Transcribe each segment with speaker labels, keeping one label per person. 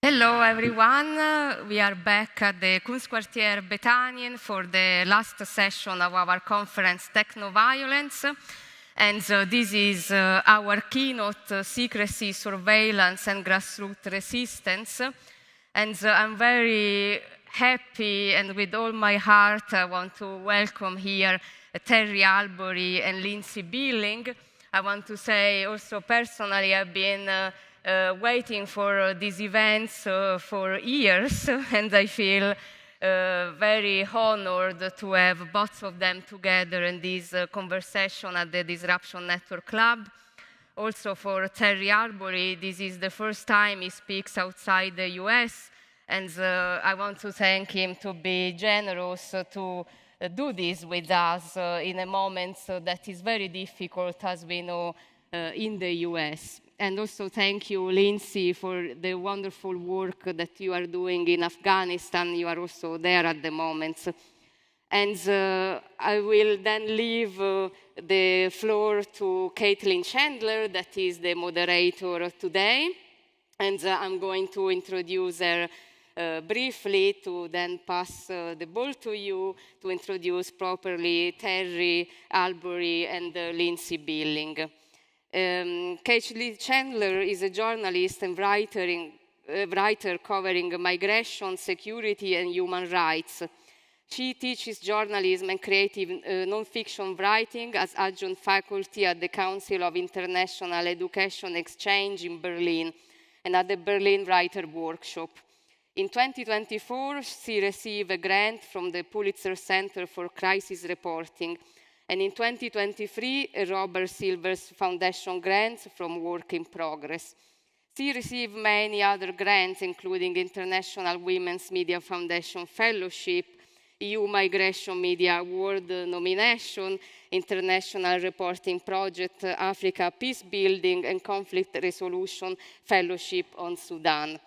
Speaker 1: Hello, everyone. We are back at the Kunstquartier Bethanien for the last session of our conference, Technoviolence. And this is our keynote, Secrecy, Surveillance, and Grassroots Resistance. And I'm very happy, and with all my heart, I want to welcome here Terry Albury and Lynzy Billing. I want to say also personally, I've been waiting for these events for years, and I feel very honored to have both of them together in this conversation at the Disruption Network Club. Also for Terry Albury, this is the first time he speaks outside the US, and I want to thank him to be generous to do this with us in a moment that is very difficult, as we know, in the US. And also thank you, Lynzy, for the wonderful work that you are doing in Afghanistan. You are also there at the moment. And I will then leave the floor to Chandler, that is the moderator today. And I'm going to introduce her briefly to then pass the ball to you to introduce properly Terry Albury and Lynzy Billing. Chandler is a journalist and writer covering migration, security, and human rights. She teaches journalism and creative non-fiction writing as adjunct faculty at the Council of International Education Exchange in Berlin and at the Berlin Writer Workshop. In 2024, she received a grant from the Pulitzer Center for Crisis Reporting, and in 2023, a Robert Silvers Foundation grant from Work in Progress. She received many other grants, including International Women's Media Foundation Fellowship, EU Migration Media Award nomination, International Reporting Project, Africa Peace Building and Conflict Resolution Fellowship on Sudan.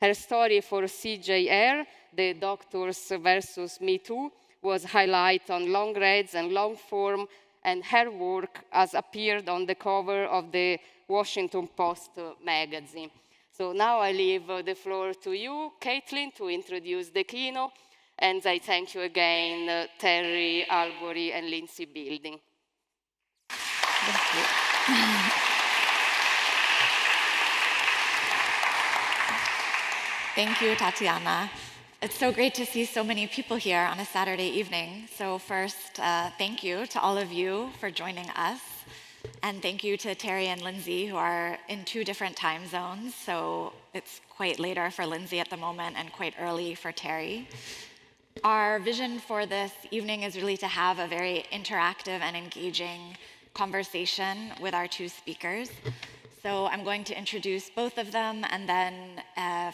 Speaker 1: Her story for CJR, the Doctors versus Me Too, was highlighted on long reads and long form, and her work has appeared on the cover of the Washington Post magazine. So now I leave the floor to you, Caitlin, to introduce the keynote, and I thank you again, Terry Albury and Lynzy Billing.
Speaker 2: Thank you. Thank you, Tatiana. It's so great to see so many people here on a Saturday evening. So first, thank you to all of you for joining us. And thank you to Terry and Lynzy, who are in 2 different time zones. So it's quite later for Lynzy at the moment and quite early for Terry. Our vision for this evening is really to have a very interactive and engaging conversation with our 2 speakers. So I'm going to introduce both of them and then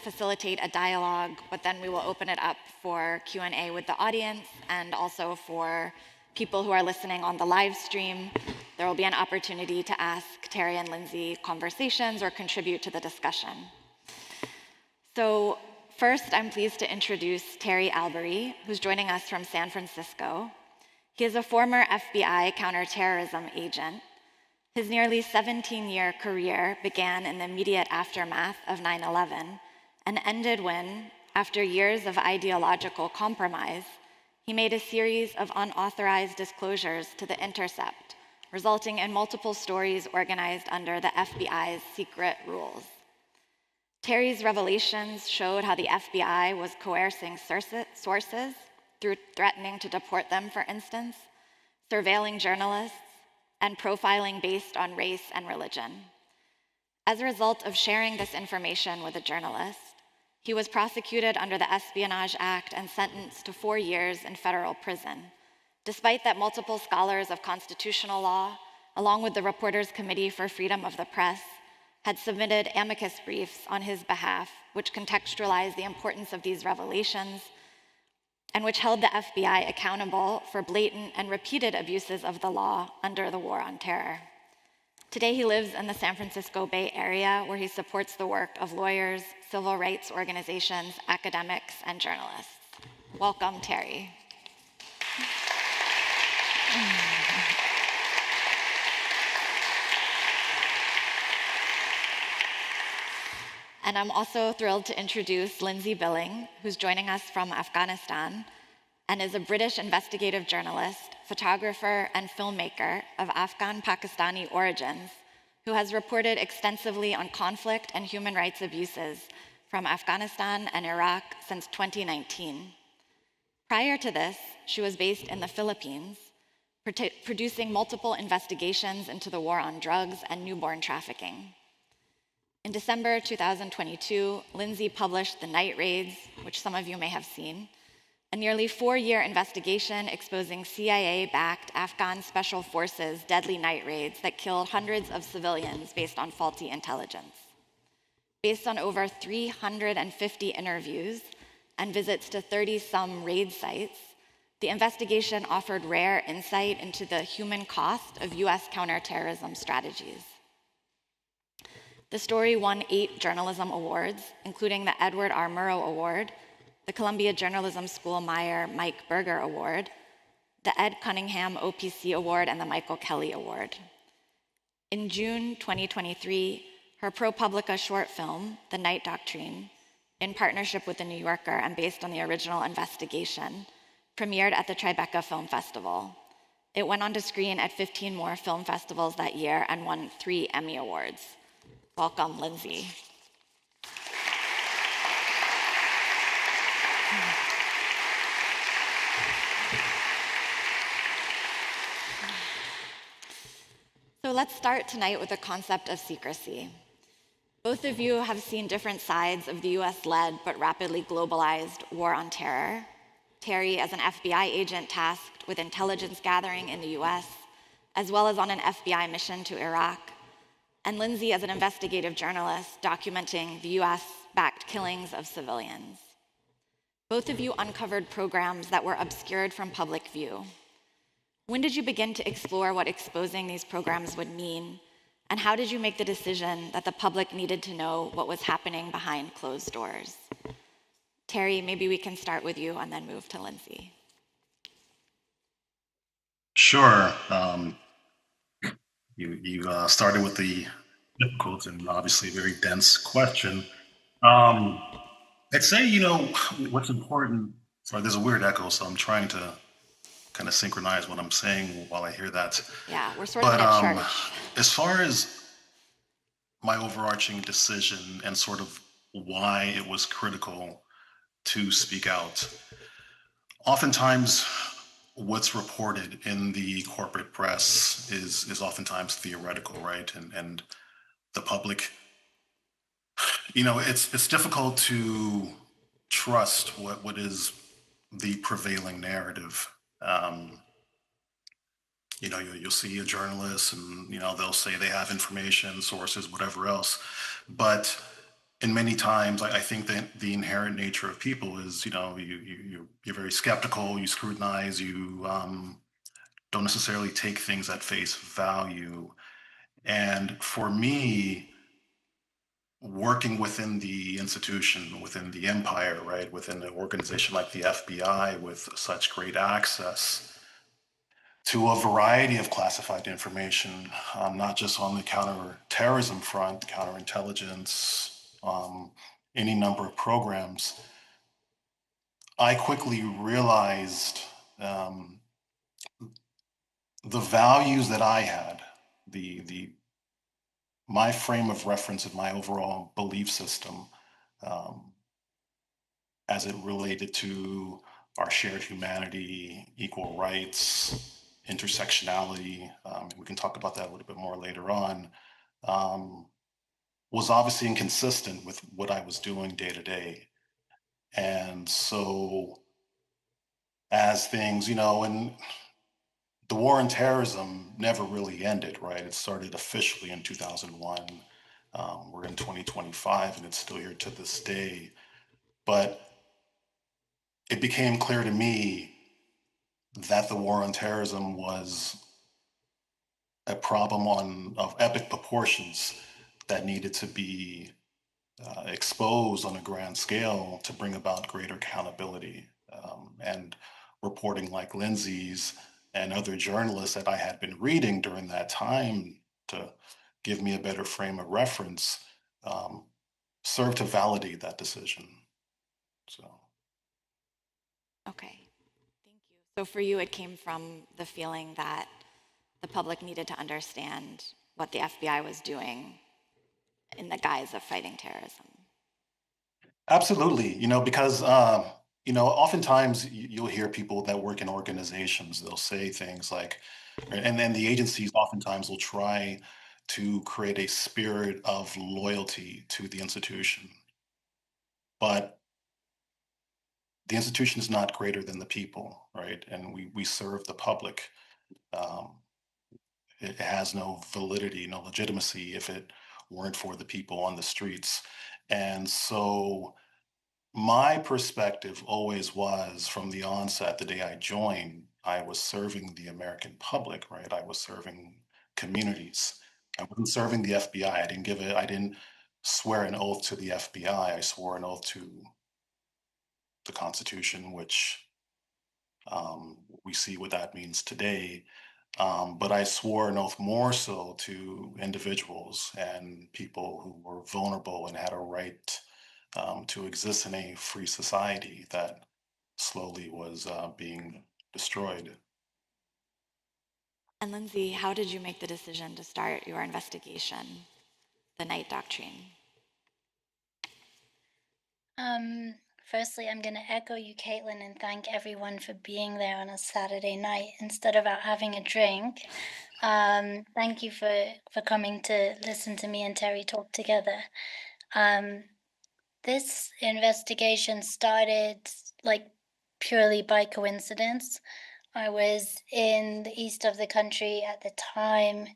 Speaker 2: facilitate a dialogue, but then we will open it up for Q&A with the audience and also for people who are listening on the live stream. There will be an opportunity to ask Terry and Lynzy conversations or contribute to the discussion. So first, I'm pleased to introduce Terry Albury, who's joining us from San Francisco. He is a former FBI counterterrorism agent. His nearly 17-year career began in the immediate aftermath of 9/11 and ended when, after years of ideological compromise, he made a series of unauthorized disclosures to The Intercept, resulting in multiple stories organized under the FBI's secret rules. Terry's revelations showed how the FBI was coercing sources through threatening to deport them, for instance, surveilling journalists, and profiling based on race and religion. As a result of sharing this information with a journalist, he was prosecuted under the Espionage Act and sentenced to 4 years in federal prison, despite that multiple scholars of constitutional law, along with the Reporters Committee for Freedom of the Press, had submitted amicus briefs on his behalf, which contextualized the importance of these revelations and which held the FBI accountable for blatant and repeated abuses of the law under the War on Terror. Today, he lives in the San Francisco Bay Area, where he supports the work of lawyers, civil rights organizations, academics, and journalists. Welcome, Terry. And I'm also thrilled to introduce Lynzy Billing, who's joining us from Afghanistan and is a British investigative journalist, photographer, and filmmaker of Afghan-Pakistani origins, who has reported extensively on conflict and human rights abuses from Afghanistan and Iraq since 2019. Prior to this, she was based in the Philippines, producing multiple investigations into the war on drugs and newborn trafficking. In December 2022, Lynzy published The Night Raids, which some of you may have seen, a nearly 4-year investigation exposing CIA-backed Afghan Special Forces' deadly night raids that killed hundreds of civilians based on faulty intelligence. Based on over 350 interviews and visits to 30-some raid sites, the investigation offered rare insight into the human cost of US counterterrorism strategies. The story won 8 journalism awards, including the Edward R. Murrow Award, the Columbia Journalism School Meyer Mike Berger Award, the Ed Cunningham OPC Award, and the Michael Kelly Award. In June 2023, her ProPublica short film, The Night Doctrine, in partnership with The New Yorker and based on the original investigation, premiered at the Tribeca Film Festival. It went on to screen at 15 more film festivals that year and won 3 Emmy Awards. Welcome, Lynzy. So let's start tonight with the concept of secrecy. Both of you have seen different sides of the US-led but rapidly globalized war on terror. Terry as an FBI agent tasked with intelligence gathering in the US, as well as on an FBI mission to Iraq, and Lynzy as an investigative journalist documenting the US-backed killings of civilians. Both of you uncovered programs that were obscured from public view. When did you begin to explore what exposing these programs would mean? And how did you make the decision that the public needed to know what was happening behind closed doors? Terry, maybe we can start with you and then move to Lynzy.
Speaker 3: Sure. You started with the difficult and obviously very dense question. I'd say, what's important, sorry, there's a weird echo, so I'm trying to kind of synchronize what I'm saying while I hear that.
Speaker 2: Yeah, we're sort of in a church.
Speaker 3: As far as my overarching decision and sort of why it was critical to speak out, oftentimes what's reported in the corporate press is oftentimes theoretical, right? And the public, it's difficult to trust what is the prevailing narrative. You'll see a journalist and, they'll say they have information, sources, whatever else. But in many times, I think that the inherent nature of people is, you're very skeptical, you scrutinize, you don't necessarily take things at face value. And for me, working within the institution, within the empire, right, within an organization like the FBI with such great access to a variety of classified information, not just on the counterterrorism front, counterintelligence, any number of programs, I quickly realized the values that I had, my frame of reference and my overall belief system, as it related to our shared humanity, equal rights, intersectionality, we can talk about that a little bit more later on, was obviously inconsistent with what I was doing day to day. And so as things, and the war on terrorism never really ended, right? It started officially in 2001. We're in 2025 and it's still here to this day. But it became clear to me that the war on terrorism was a problem of epic proportions that needed to be exposed on a grand scale to bring about greater accountability. And reporting like Lynzy's and other journalists that I had been reading during that time to give me a better frame of reference serve to validate that decision. So.
Speaker 2: Okay, thank you. So for you, it came from the feeling that the public needed to understand what the FBI was doing in the guise of fighting terrorism.
Speaker 3: Absolutely, because oftentimes you'll hear people that work in organizations. They'll say things like, and then the agencies oftentimes will try to create a spirit of loyalty to the institution, but the institution is not greater than the people, right? And we serve the public. Um, it has no validity, no legitimacy if it weren't for the people on the streets, and so. My perspective always was from the onset, the day I joined, I was serving the American public, right? I was serving communities. I wasn't serving the FBI. I didn't swear an oath to the FBI. I swore an oath to the Constitution, which we see what that means today. But I swore an oath more so to individuals and people who were vulnerable and had a right to exist in a free society that slowly was being destroyed.
Speaker 2: And Lynzy, how did you make the decision to start your investigation, the Night Doctrine?
Speaker 4: Firstly, I'm going to echo you, Caitlin, and thank everyone for being there on a Saturday night instead of out having a drink. Thank you for coming to listen to me and Terry talk together. This investigation started like purely by coincidence. I was in the east of the country at the time.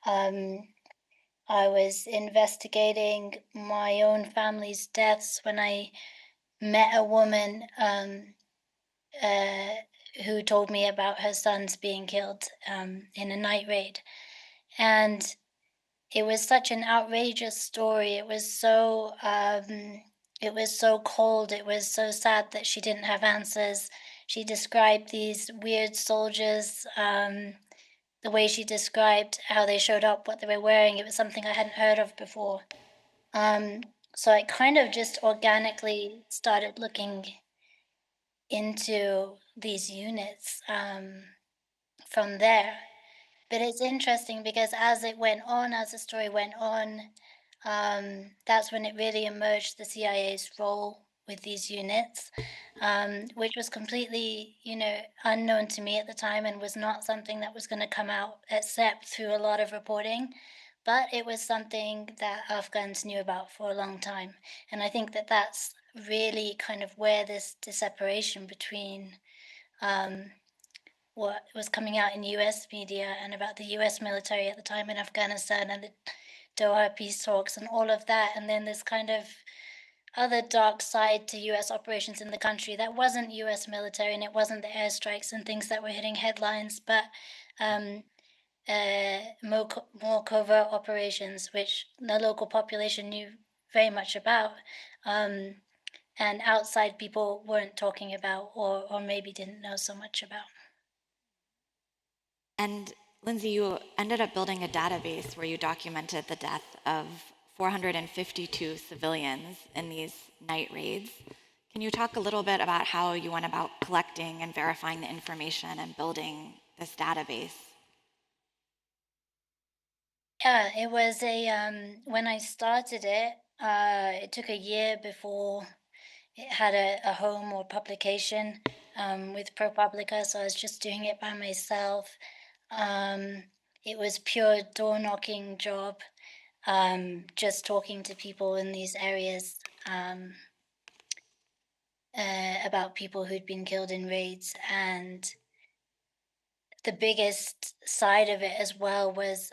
Speaker 4: I was investigating my own family's deaths when I met a woman who told me about her sons being killed in a night raid. And it was such an outrageous story. It was so cold. It was so sad that she didn't have answers. She described these weird soldiers, the way she described how they showed up, what they were wearing. It was something I hadn't heard of before. So I kind of just organically started looking into these units from there. But it's interesting because as the story went on, that's when it really emerged, the CIA's role with these units, which was completely, unknown to me at the time and was not something that was going to come out except through a lot of reporting. But it was something that Afghans knew about for a long time. And I think that that's really kind of where this separation between what was coming out in US media and about the US military at the time in Afghanistan and the Doha peace talks and all of that, and then this kind of other dark side to US operations in the country that wasn't US military and it wasn't the airstrikes and things that were hitting headlines, but more covert operations, which the local population knew very much about, and outside people weren't talking about or maybe didn't know so much about.
Speaker 2: And Lynzy, you ended up building a database where you documented the death of 452 civilians in these night raids. Can you talk a little bit about how you went about collecting and verifying the information and building this database?
Speaker 4: Yeah, it was when I started it, it took a year before it had a home or publication with ProPublica, so I was just doing it by myself. It was pure door knocking job, just talking to people in these areas about people who'd been killed in raids. And the biggest side of it as well was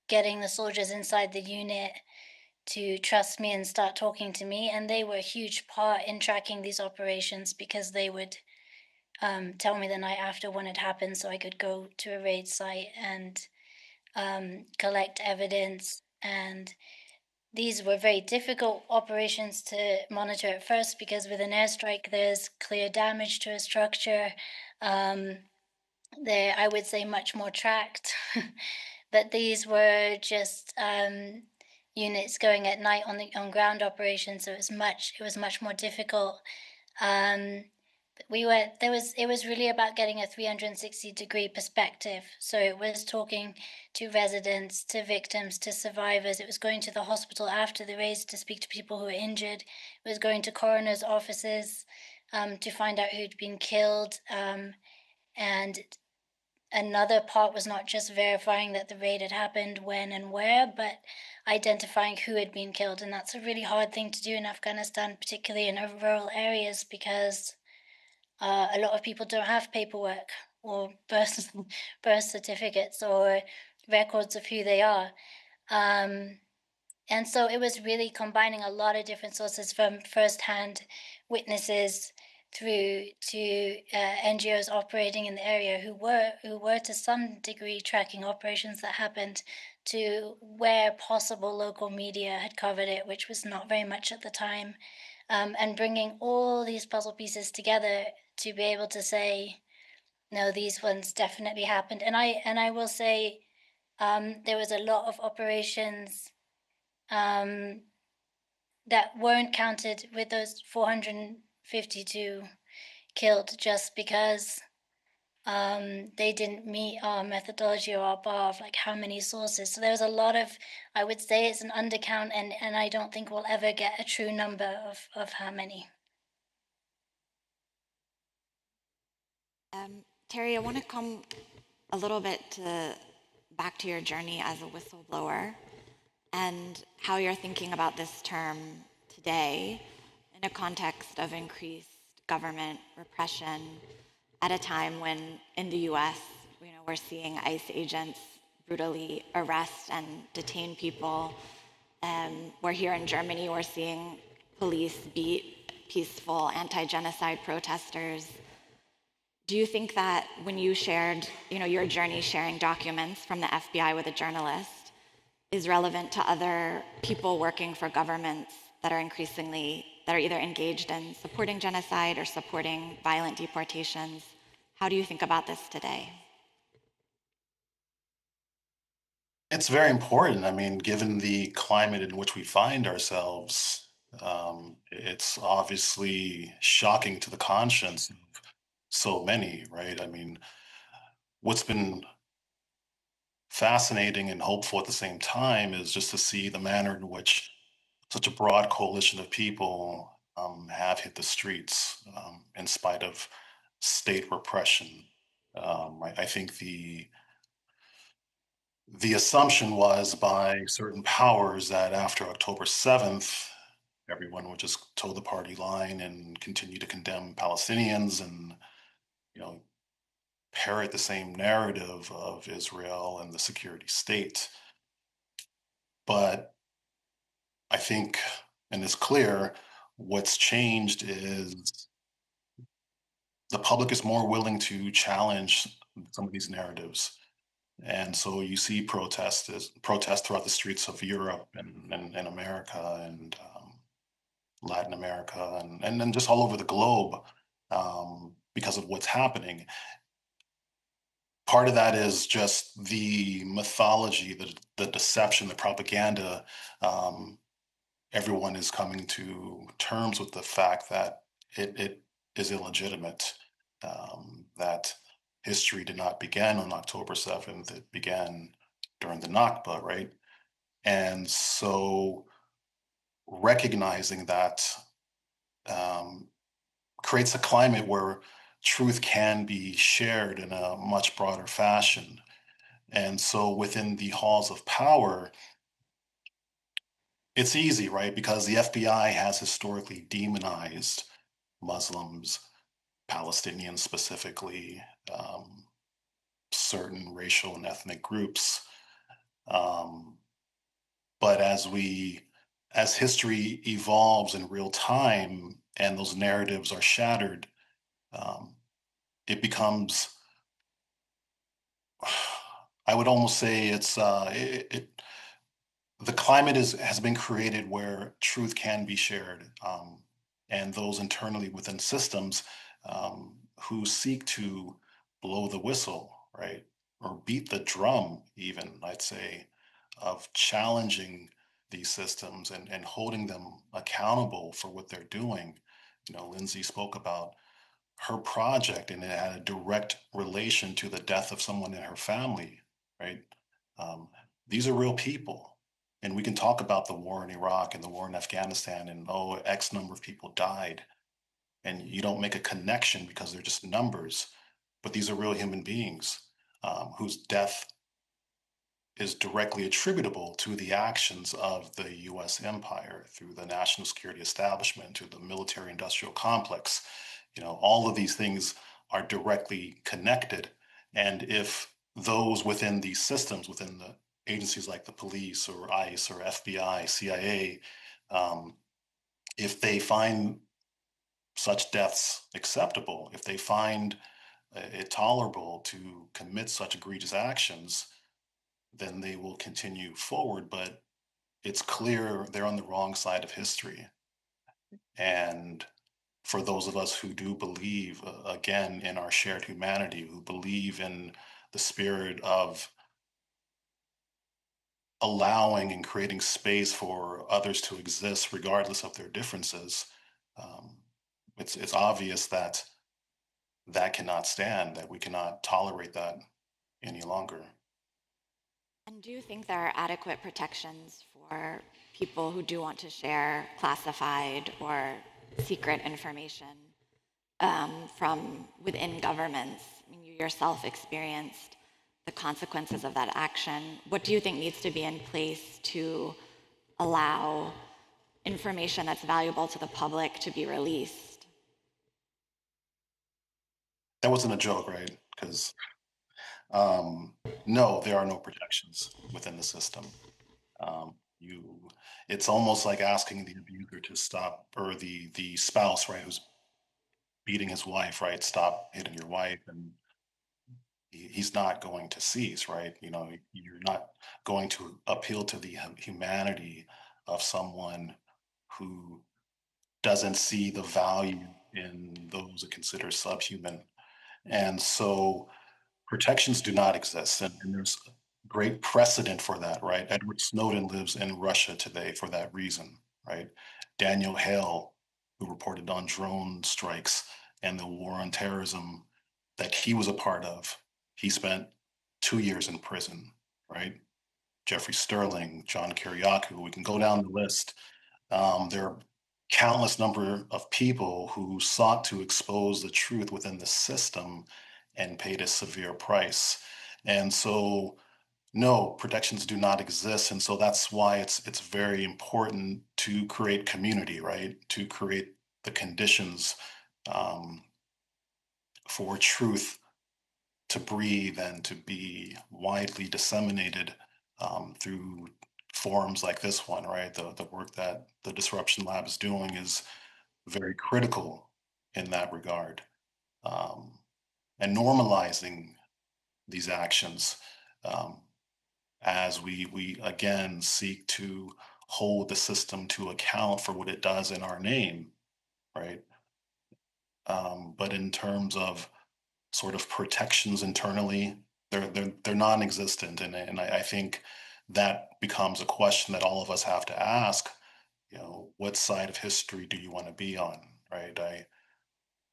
Speaker 4: getting the soldiers inside the unit to trust me and start talking to me. And they were a huge part in tracking these operations because they would tell me the night after when it happened so I could go to a raid site and collect evidence. And these were very difficult operations to monitor at first because with an airstrike, there's clear damage to a structure. They're, I would say, much more tracked. But these were just units going at night on ground operations, so it was much more difficult. It was really about getting a 360-degree perspective. So it was talking to residents, to victims, to survivors. It was going to the hospital after the raids to speak to people who were injured. It was going to coroners' offices to find out who'd been killed. And another part was not just verifying that the raid had happened, when and where, but identifying who had been killed. And that's a really hard thing to do in Afghanistan, particularly in rural areas, because a lot of people don't have paperwork or birth certificates or records of who they are. And so it was really combining a lot of different sources, from firsthand witnesses through to NGOs operating in the area who were to some degree tracking operations that happened, to where possible local media had covered it, which was not very much at the time, and bringing all these puzzle pieces together to be able to say, no, these ones definitely happened. And I will say, there was a lot of operations that weren't counted with those 452 killed, just because they didn't meet our methodology or our bar of like how many sources. So there's a lot of, I would say it's an undercount, and I don't think we'll ever get a true number of how many.
Speaker 2: Terry, I want to come a little bit back to your journey as a whistleblower and how you're thinking about this term today in a context of increased government repression at a time when in the US, we're seeing ICE agents brutally arrest and detain people. We're here in Germany, we're seeing police beat peaceful anti-genocide protesters. Do you think that when you shared, your journey sharing documents from the FBI with a journalist is relevant to other people working for governments that are either engaged in supporting genocide or supporting violent deportations? How do you think about this today?
Speaker 3: It's very important. I mean, given the climate in which we find ourselves, it's obviously shocking to the conscience of so many, right? I mean, what's been fascinating and hopeful at the same time is just to see the manner in which such a broad coalition of people have hit the streets in spite of state repression. I think the assumption was by certain powers that after October 7th, everyone would just toe the party line and continue to condemn Palestinians and, you know, parrot the same narrative of Israel and the security state. But I think, and it's clear, what's changed is the public is more willing to challenge some of these narratives. And so you see protests throughout the streets of Europe and America and Latin America and then just all over the globe because of what's happening. Part of that is just the mythology, the deception, the propaganda. Everyone is coming to terms with the fact that it is illegitimate, that history did not begin on October 7th. It began during the Nakba, right? And so recognizing that um, creates a climate where truth can be shared in a much broader fashion. And so within the halls of power, it's easy, right? Because the FBI has historically demonized Muslims, Palestinians specifically, certain racial and ethnic groups. Um, but as history evolves in real time and those narratives are shattered, um, it becomes, I would almost say the climate has been created where truth can be shared, and those internally within systems who seek to blow the whistle, right, or beat the drum, even I'd say, of challenging these systems and holding them accountable for what they're doing. Lynzy spoke about her project, and it had a direct relation to the death of someone in her family, right? Um, these are real people. And we can talk about the war in Iraq and the war in Afghanistan, and oh, X number of people died. And you don't make a connection because they're just numbers. But these are real human beings whose death is directly attributable to the actions of the US empire through the national security establishment, to the military industrial complex. All of these things are directly connected. And if those within these systems, within the agencies like the police or ICE or FBI, CIA, if they find such deaths acceptable, if they find it tolerable to commit such egregious actions, then they will continue forward. But it's clear they're on the wrong side of history. And for those of us who do believe, again, in our shared humanity, who believe in the spirit of allowing and creating space for others to exist regardless of their differences, um, it's obvious that that cannot stand, that we cannot tolerate that any longer.
Speaker 2: And do you think there are adequate protections for people who do want to share classified or secret information from within governments? I mean, you yourself experienced the consequences of that action. What do you think needs to be in place to allow information that's valuable to the public to be released?
Speaker 3: That wasn't a joke, right? Because no, there are no protections within the system. You, it's almost like asking the abuser to stop, or the spouse, right, who's beating his wife, right, stop hitting your wife, and he's not going to cease, right? You're not going to appeal to the humanity of someone who doesn't see the value in those that consider subhuman. And so protections do not exist. And there's great precedent for that, right? Edward Snowden lives in Russia today for that reason, right? Daniel Hale, who reported on drone strikes and the war on terrorism that he was a part of, he spent 2 years in prison, right? Jeffrey Sterling, John Kiriakou, we can go down the list. There are countless number of people who sought to expose the truth within the system and paid a severe price. And so, no, protections do not exist. And so that's why it's very important to create community, right? To create the conditions um, for truth to breathe and to be widely disseminated through forums like this one, right? The work that the Disruption Lab is doing is very critical in that regard. Um, and normalizing these actions um, as we again seek to hold the system to account for what it does in our name, right? But in terms of sort of protections internally, they're non-existent, and I think that becomes a question that all of us have to ask. What side of history do you want to be on, right?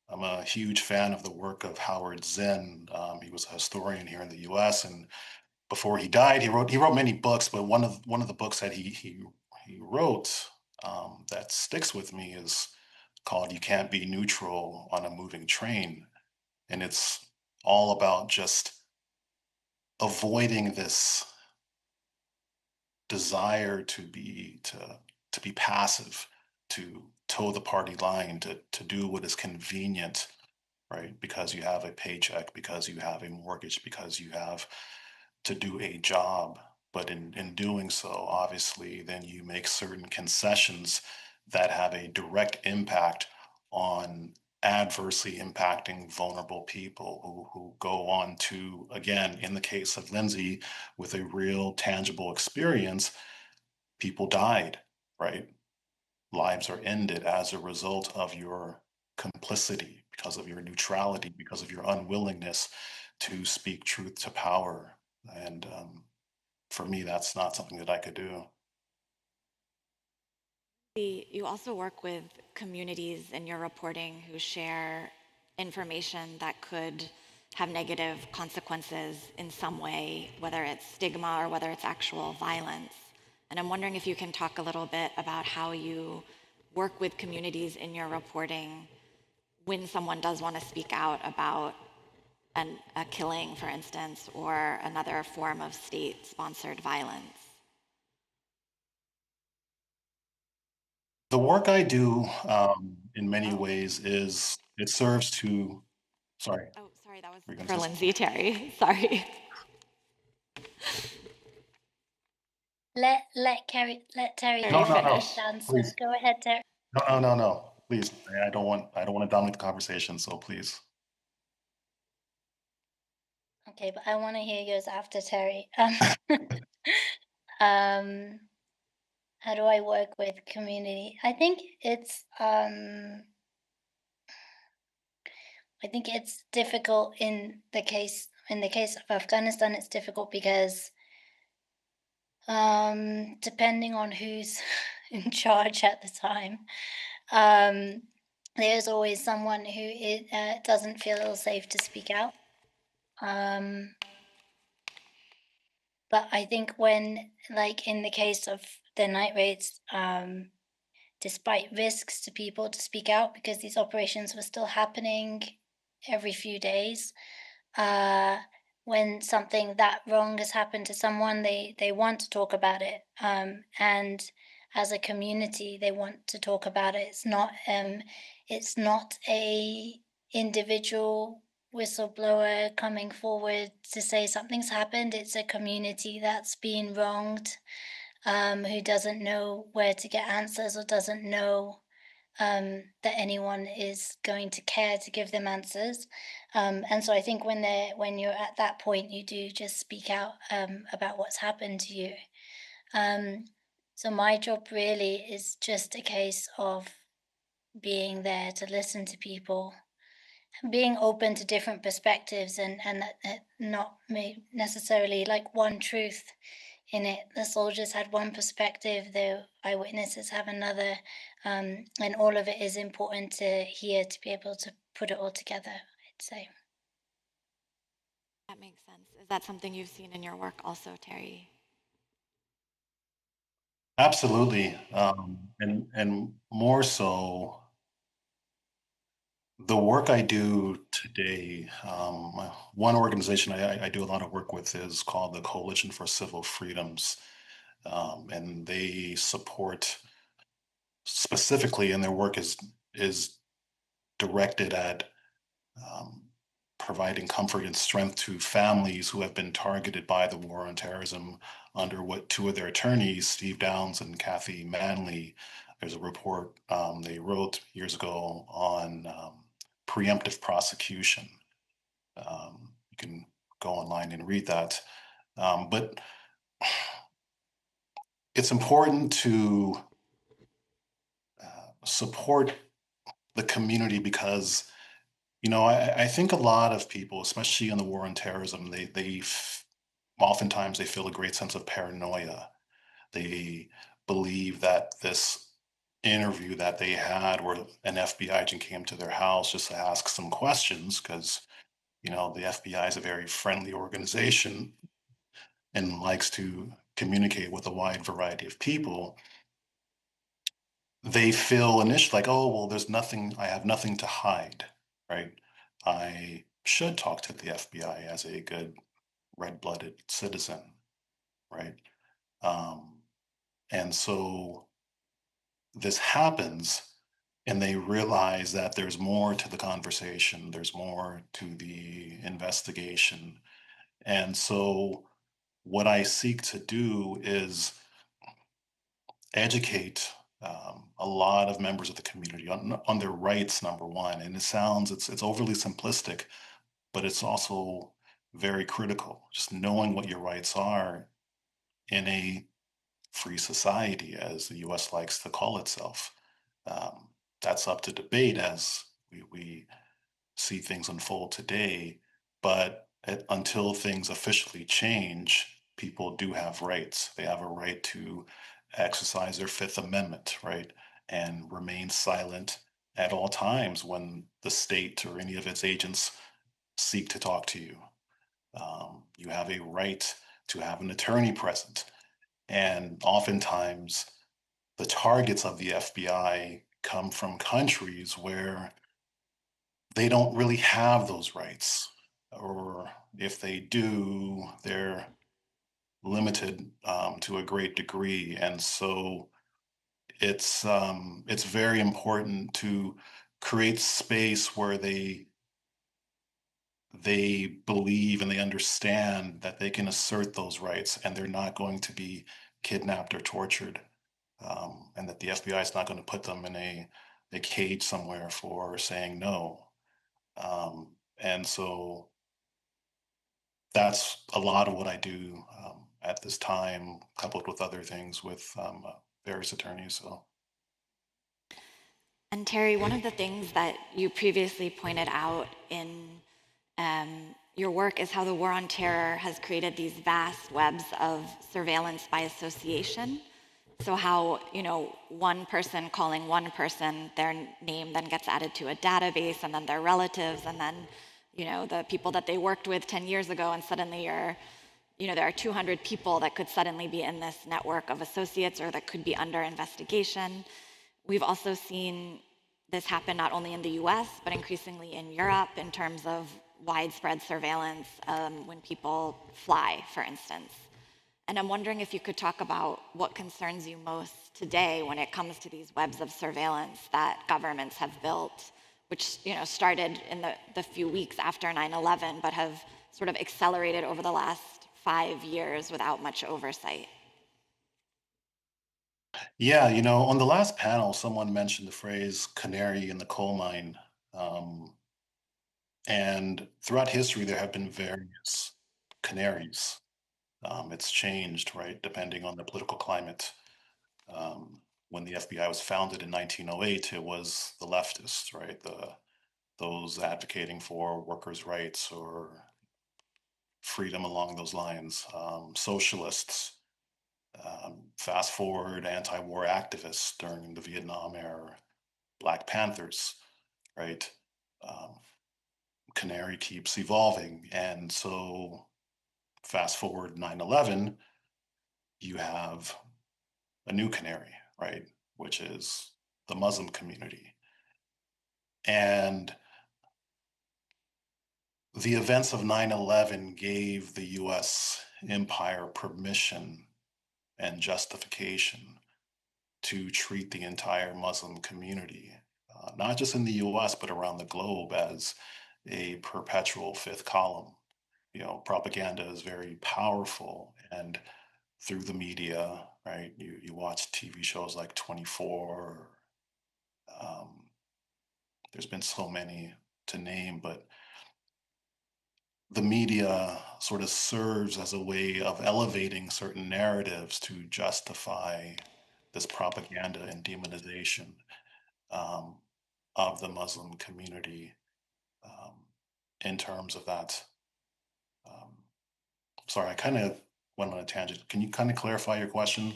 Speaker 3: I'm a huge fan of the work of Howard Zinn. He was a historian here in the U.S., and before he died, he wrote many books, but one of the books that he wrote that sticks with me is called "You Can't Be Neutral on a Moving Train," and it's all about just avoiding this desire to be passive, to toe the party line, to do what is convenient, right? Because you have a paycheck, because you have a mortgage, because you have to do a job. But in doing so, obviously, then you make certain concessions that have a direct impact on adversely impacting vulnerable people who go on to, again, in the case of Lynzy, with a real tangible experience, people died, right? Lives are ended as a result of your complicity, because of your neutrality, because of your unwillingness to speak truth to power. And for me, that's not something that I could do.
Speaker 2: You also work with communities in your reporting who share information that could have negative consequences in some way, whether it's stigma or whether it's actual violence. And I'm wondering if you can talk a little bit about how you work with communities in your reporting when someone does want to speak out about a killing, for instance, or another form of state-sponsored violence.
Speaker 3: The work I do in many ways is it serves to, sorry,
Speaker 2: Oh, sorry, that was
Speaker 3: were you gonna
Speaker 2: for
Speaker 3: say something?
Speaker 2: Lynzy, Terry. Sorry.
Speaker 4: Let Terry
Speaker 2: Terry
Speaker 3: No, no,
Speaker 4: finish
Speaker 3: no,
Speaker 2: finish.
Speaker 4: his answer.
Speaker 3: please.
Speaker 4: Go ahead, Terry.
Speaker 3: No, no, no, no, please. I don't want to dominate the conversation, so please.
Speaker 4: Okay, but I want to hear yours after Terry. Um, how do I work with community? I think it's difficult in the case of Afghanistan. It's difficult because depending on who's in charge at the time, there's always someone who doesn't feel safe to speak out. But I think when, like in the case of the night raids, despite risks to people to speak out because these operations were still happening every few days, when something that wrong has happened to someone, they want to talk about it, and as a community, they want to talk about it. It's not a individual whistleblower coming forward to say something's happened. It's a community that's been wronged, who doesn't know where to get answers or doesn't know that anyone is going to care to give them answers. And so I think when you're at that point, you do just speak out about what's happened to you. So my job really is just a case of being there to listen to people, being open to different perspectives, and that not necessarily like one truth in it. The soldiers had one perspective, the eyewitnesses have another, and all of it is important to hear to be able to put it all together, I'd say.
Speaker 2: That makes sense. Is that something you've seen in your work also, Terry?
Speaker 3: Absolutely. And more so, the work I do today, one organization I do a lot of work with is called the Coalition for Civil Freedoms. And they support specifically, and their work is directed at um, providing comfort and strength to families who have been targeted by the war on terrorism under what two of their attorneys, Steve Downs and Kathy Manley, there's a report they wrote years ago on preemptive prosecution. You can go online and read that. But it's important to support the community because I think a lot of people, especially in the war on terrorism, oftentimes they feel a great sense of paranoia. They believe that this interview that they had where an FBI agent came to their house just to ask some questions, because the FBI is a very friendly organization and likes to communicate with a wide variety of people. They feel initially like, oh, well, I have nothing to hide, right? I should talk to the FBI as a good red-blooded citizen, right? Um, and so this happens, and they realize that there's more to the conversation, there's more to the investigation. And so what I seek to do is educate a lot of members of the community on their rights, number one. And it's overly simplistic, but it's also very critical. Just knowing what your rights are in a free society, as the US likes to call itself. Um, that's up to debate as we see things unfold today. But until things officially change, people do have rights. They have a right to exercise their Fifth Amendment, right, and remain silent at all times when the state or any of its agents seek to talk to you. You have a right to have an attorney present. And oftentimes, the targets of the FBI come from countries where they don't really have those rights. Or if they do, they're limited to a great degree. And so it's very important to create space where they believe and they understand that they can assert those rights and they're not going to be kidnapped or tortured, and that the FBI is not going to put them in a cage somewhere for saying no. And so that's a lot of what I do at this time, coupled with other things with various attorneys. So.
Speaker 2: And Terry, one of the things that you previously pointed out in your work is how the war on terror has created these vast webs of surveillance by association. So how, one person calling one person, their name then gets added to a database, and then their relatives, and then, the people that they worked with 10 years ago, and suddenly there are 200 people that could suddenly be in this network of associates or that could be under investigation. We've also seen this happen not only in the US, but increasingly in Europe in terms of widespread surveillance when people fly, for instance. And I'm wondering if you could talk about what concerns you most today when it comes to these webs of surveillance that governments have built, which started in the few weeks after 9/11, but have sort of accelerated over the last 5 years without much oversight.
Speaker 3: Yeah, on the last panel, someone mentioned the phrase canary in the coal mine. Um, and throughout history, there have been various canaries. It's changed, right, depending on the political climate. When the FBI was founded in 1908, it was the leftists, right, those advocating for workers' rights or freedom along those lines, socialists. Fast forward, anti-war activists during the Vietnam era, Black Panthers, right? Um, Canary keeps evolving. And so fast forward 9/11, you have a new canary, right? Which is the Muslim community. And the events of 9/11 gave the US empire permission and justification to treat the entire Muslim community, not just in the US, but around the globe, as a perpetual fifth column. Propaganda is very powerful, and through the media, right? You watch TV shows like 24. Um, there's been so many to name, but the media sort of serves as a way of elevating certain narratives to justify this propaganda and demonization um, of the Muslim community, um, in terms of that. Um, sorry, I kind of went on a tangent. Can you kind of clarify your question?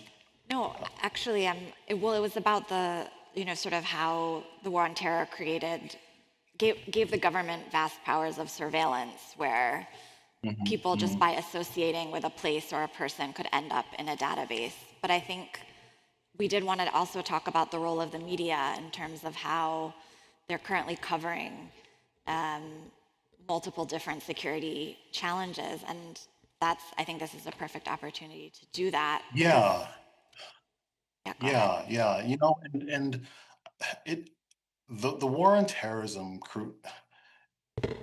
Speaker 2: No, actually, it was about sort of how the war on terror gave the government vast powers of surveillance, where
Speaker 3: Mhm,
Speaker 2: people just
Speaker 3: mhm.
Speaker 2: by associating with a place or a person could end up in a database. But I think we did want to also talk about the role of the media in terms of how they're currently covering multiple different security challenges. And I think this is a perfect opportunity to do that.
Speaker 3: Yeah,
Speaker 2: Yeah, go ahead.
Speaker 3: yeah. And it the war on terrorism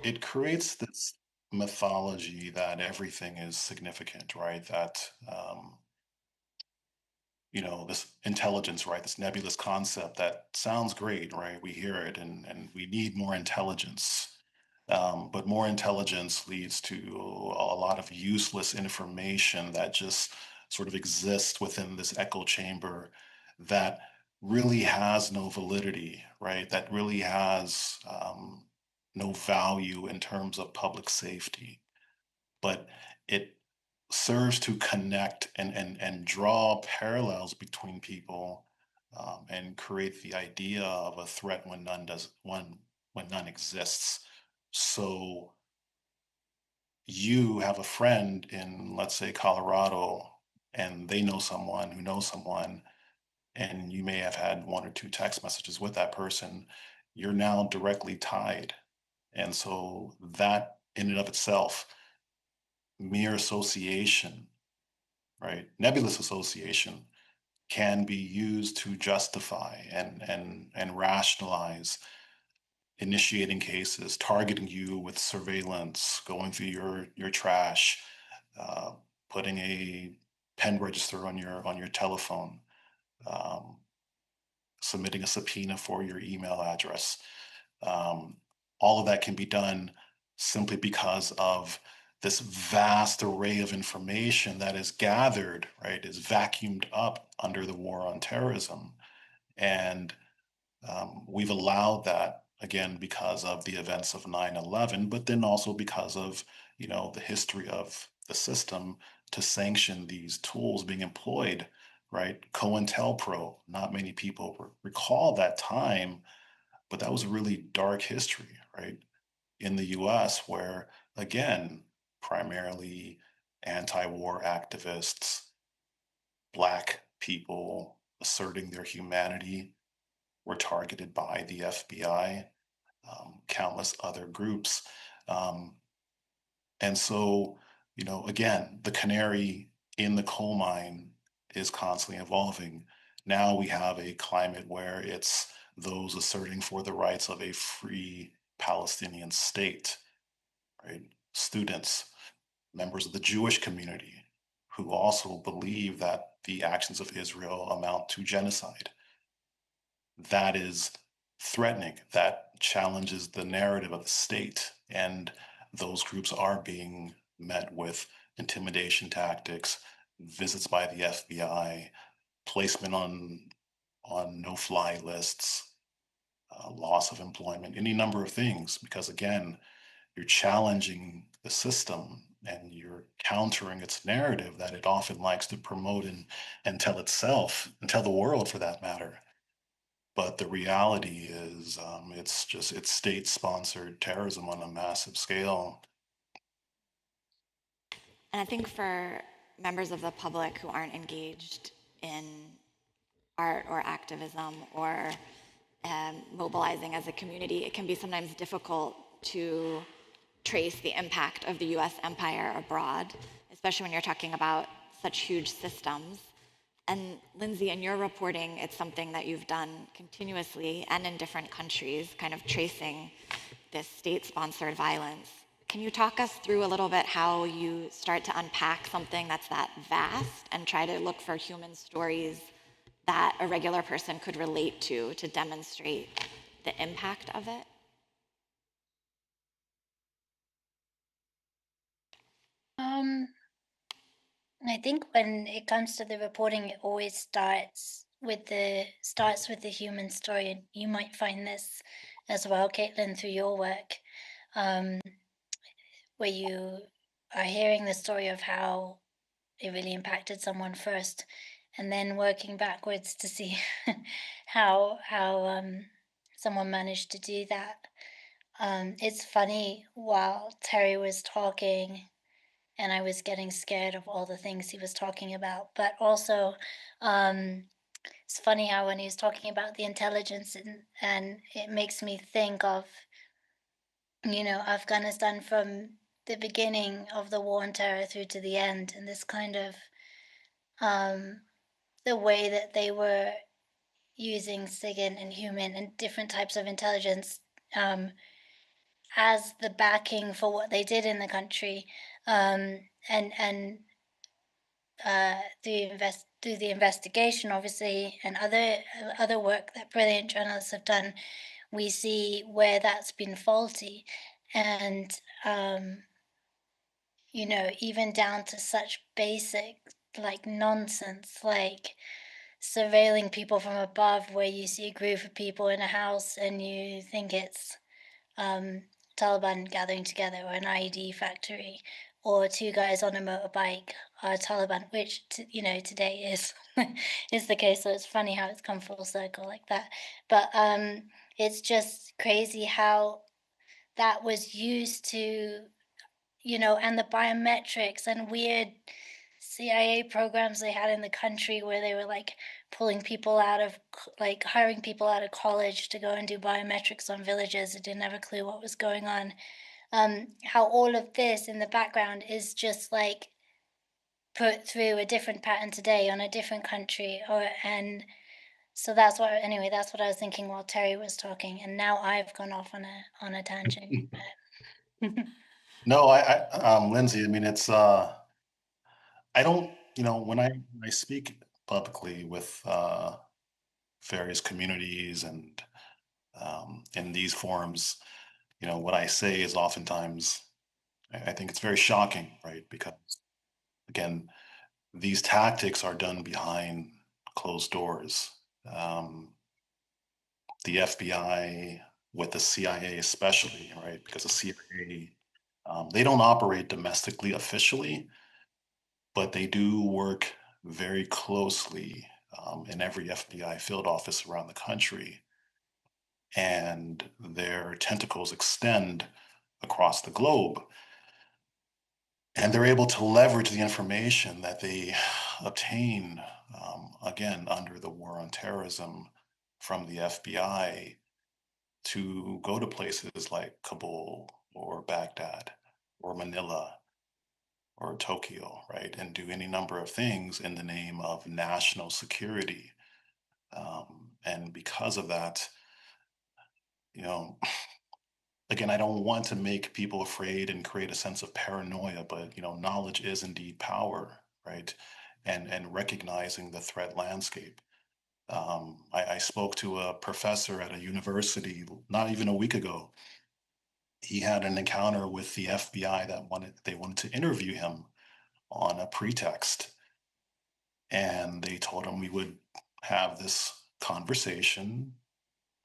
Speaker 3: it creates this mythology that everything is significant, right? That this intelligence, right? This nebulous concept that sounds great, right? We hear it, and we need more intelligence. But more intelligence leads to a lot of useless information that just sort of exists within this echo chamber that really has no validity, right? That really has no value in terms of public safety. But it serves to connect and draw parallels between people, and create the idea of a threat when when none exists. So you have a friend in, let's say, Colorado, and they know someone who knows someone, and you may have had one or two text messages with that person. You're now directly tied. And so that in and of itself, mere association, right? Nebulous association can be used to justify and rationalize initiating cases, targeting you with surveillance, going through your trash, uh, putting a pen register on your telephone, um, submitting a subpoena for your email address. Um, all of that can be done simply because of this vast array of information that is gathered, right, is vacuumed up under the war on terrorism. And we've allowed that again because of the events of 9/11, but then also because of, the history of the system to sanction these tools being employed, right? COINTELPRO, not many people recall that time, but that was a really dark history, right? In the US, where again, primarily anti-war activists, Black people asserting their humanity were targeted by the FBI, countless other groups. Um, and so, again, the canary in the coal mine is constantly evolving. Now we have a climate where it's those asserting for the rights of a free Palestinian state, right? Students, members of the Jewish community, who also believe that the actions of Israel amount to genocide. That is threatening, that challenges the narrative of the state. And those groups are being met with intimidation tactics, visits by the FBI, placement on no-fly lists, loss of employment, any number of things, because again, you're challenging the system and you're countering its narrative that it often likes to promote and tell itself and tell the world for that matter. But the reality is, it's state-sponsored terrorism on a massive scale.
Speaker 2: And I think for members of the public who aren't engaged in art or activism or mobilizing as a community, it can be sometimes difficult to trace the impact of the US empire abroad, especially when you're talking about such huge systems. And Lynzy, in your reporting, it's something that you've done continuously and in different countries, kind of tracing this state-sponsored violence. Can you talk us through a little bit how you start to unpack something that's that vast and try to look for human stories that a regular person could relate to demonstrate the impact of it?
Speaker 4: I think when it comes to the reporting, it always starts with the human story, and you might find this as well, Caitlin, through your work, where you are hearing the story of how it really impacted someone first, and then working backwards to see how someone managed to do that. It's funny, while Terry was talking and I was getting scared of all the things he was talking about, but also it's funny how when he was talking about the intelligence, and it makes me think of Afghanistan from the beginning of the war on terror through to the end, and this kind of the way that they were using SIGINT and human and different types of intelligence as the backing for what they did in the country, and through the investigation, obviously, and other work that brilliant journalists have done, we see where that's been faulty, and even down to such basic like nonsense, like surveilling people from above, where you see a group of people in a house and you think it's Taliban gathering together or an IED factory, or two guys on a motorbike are Taliban, which today is is the case. So it's funny how it's come full circle like that. But it's just crazy how that was used to, and the biometrics and weird CIA programs they had in the country where they were like pulling people out of like hiring people out of college to go and do biometrics on villages that didn't have a clue what was going on. How all of this in the background is just like put through a different pattern today on a different country, and so that's what I was thinking while Terry was talking, and now I've gone off on a tangent.
Speaker 3: No, Lynzy, I mean, it's, I don't, when I speak publicly with various communities and in these forums, what I say is oftentimes, I think it's very shocking, right? Because again, these tactics are done behind closed doors. Um, the FBI with the CIA, especially, right? Because the CIA, they don't operate domestically officially, but they do work very closely in every FBI field office around the country. And their tentacles extend across the globe. And they're able to leverage the information that they obtain, again, under the war on terrorism from the FBI to go to places like Kabul or Baghdad or Manila or Tokyo, right? And do any number of things in the name of national security. And because of that, you know, again, I don't want to make people afraid and create a sense of paranoia, but knowledge is indeed power, right? And recognizing the threat landscape. I spoke to a professor at a university not even a week ago. He had an encounter with the FBI that they wanted to interview him on a pretext, and they told him we would have this conversation.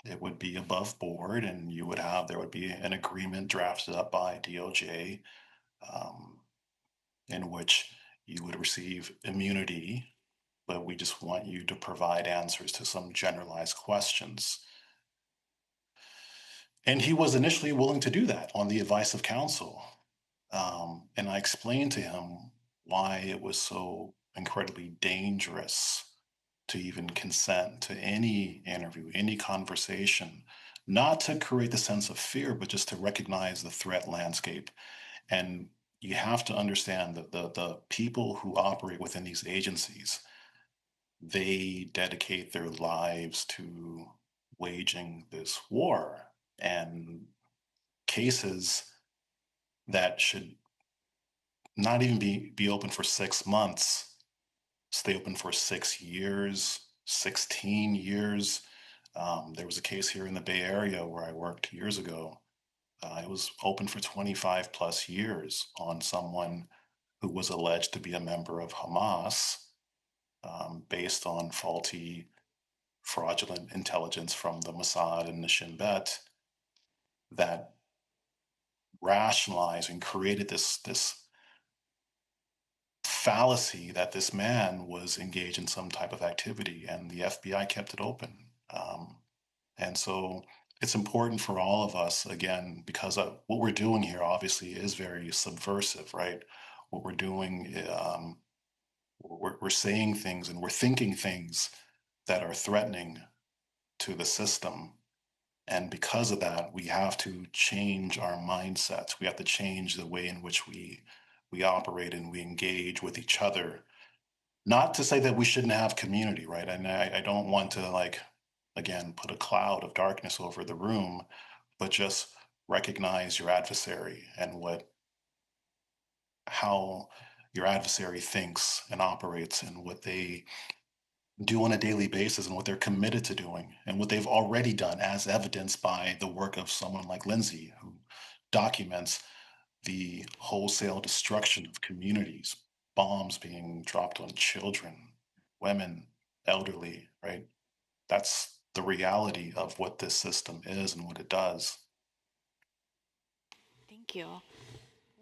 Speaker 3: It would be above board, and there would be an agreement drafted up by DOJ, um, in which you would receive immunity, but we just want you to provide answers to some generalized questions. And he was initially willing to do that on the advice of counsel. And I explained to him why it was so incredibly dangerous to even consent to any interview, any conversation, not to create the sense of fear, but just to recognize the threat landscape. And you have to understand that the people who operate within these agencies, they dedicate their lives to waging this war. And cases that should not even be open for 6 months stay open for 6 years, 16 years. There was a case here in the Bay Area where I worked years ago. It was open for 25 plus years on someone who was alleged to be a member of Hamas, based on faulty, fraudulent intelligence from the Mossad and the Shin Bet that rationalized and created this fallacy that this man was engaged in some type of activity, and the FBI kept it open. And so it's important for all of us, again, because what we're doing here obviously is very subversive, right? What we're doing, we're saying things and we're thinking things that are threatening to the system. And because of that, we have to change our mindsets. We have to change the way in which we operate and we engage with each other. Not to say that we shouldn't have community, right? And I don't want to, like, again, put a cloud of darkness over the room, but just recognize your adversary and how your adversary thinks and operates and what they do on a daily basis and what they're committed to doing and what they've already done, as evidenced by the work of someone like Lynzy, who documents the wholesale destruction of communities, bombs being dropped on children, women, elderly, right? That's the reality of what this system is and what it does.
Speaker 2: Thank you. I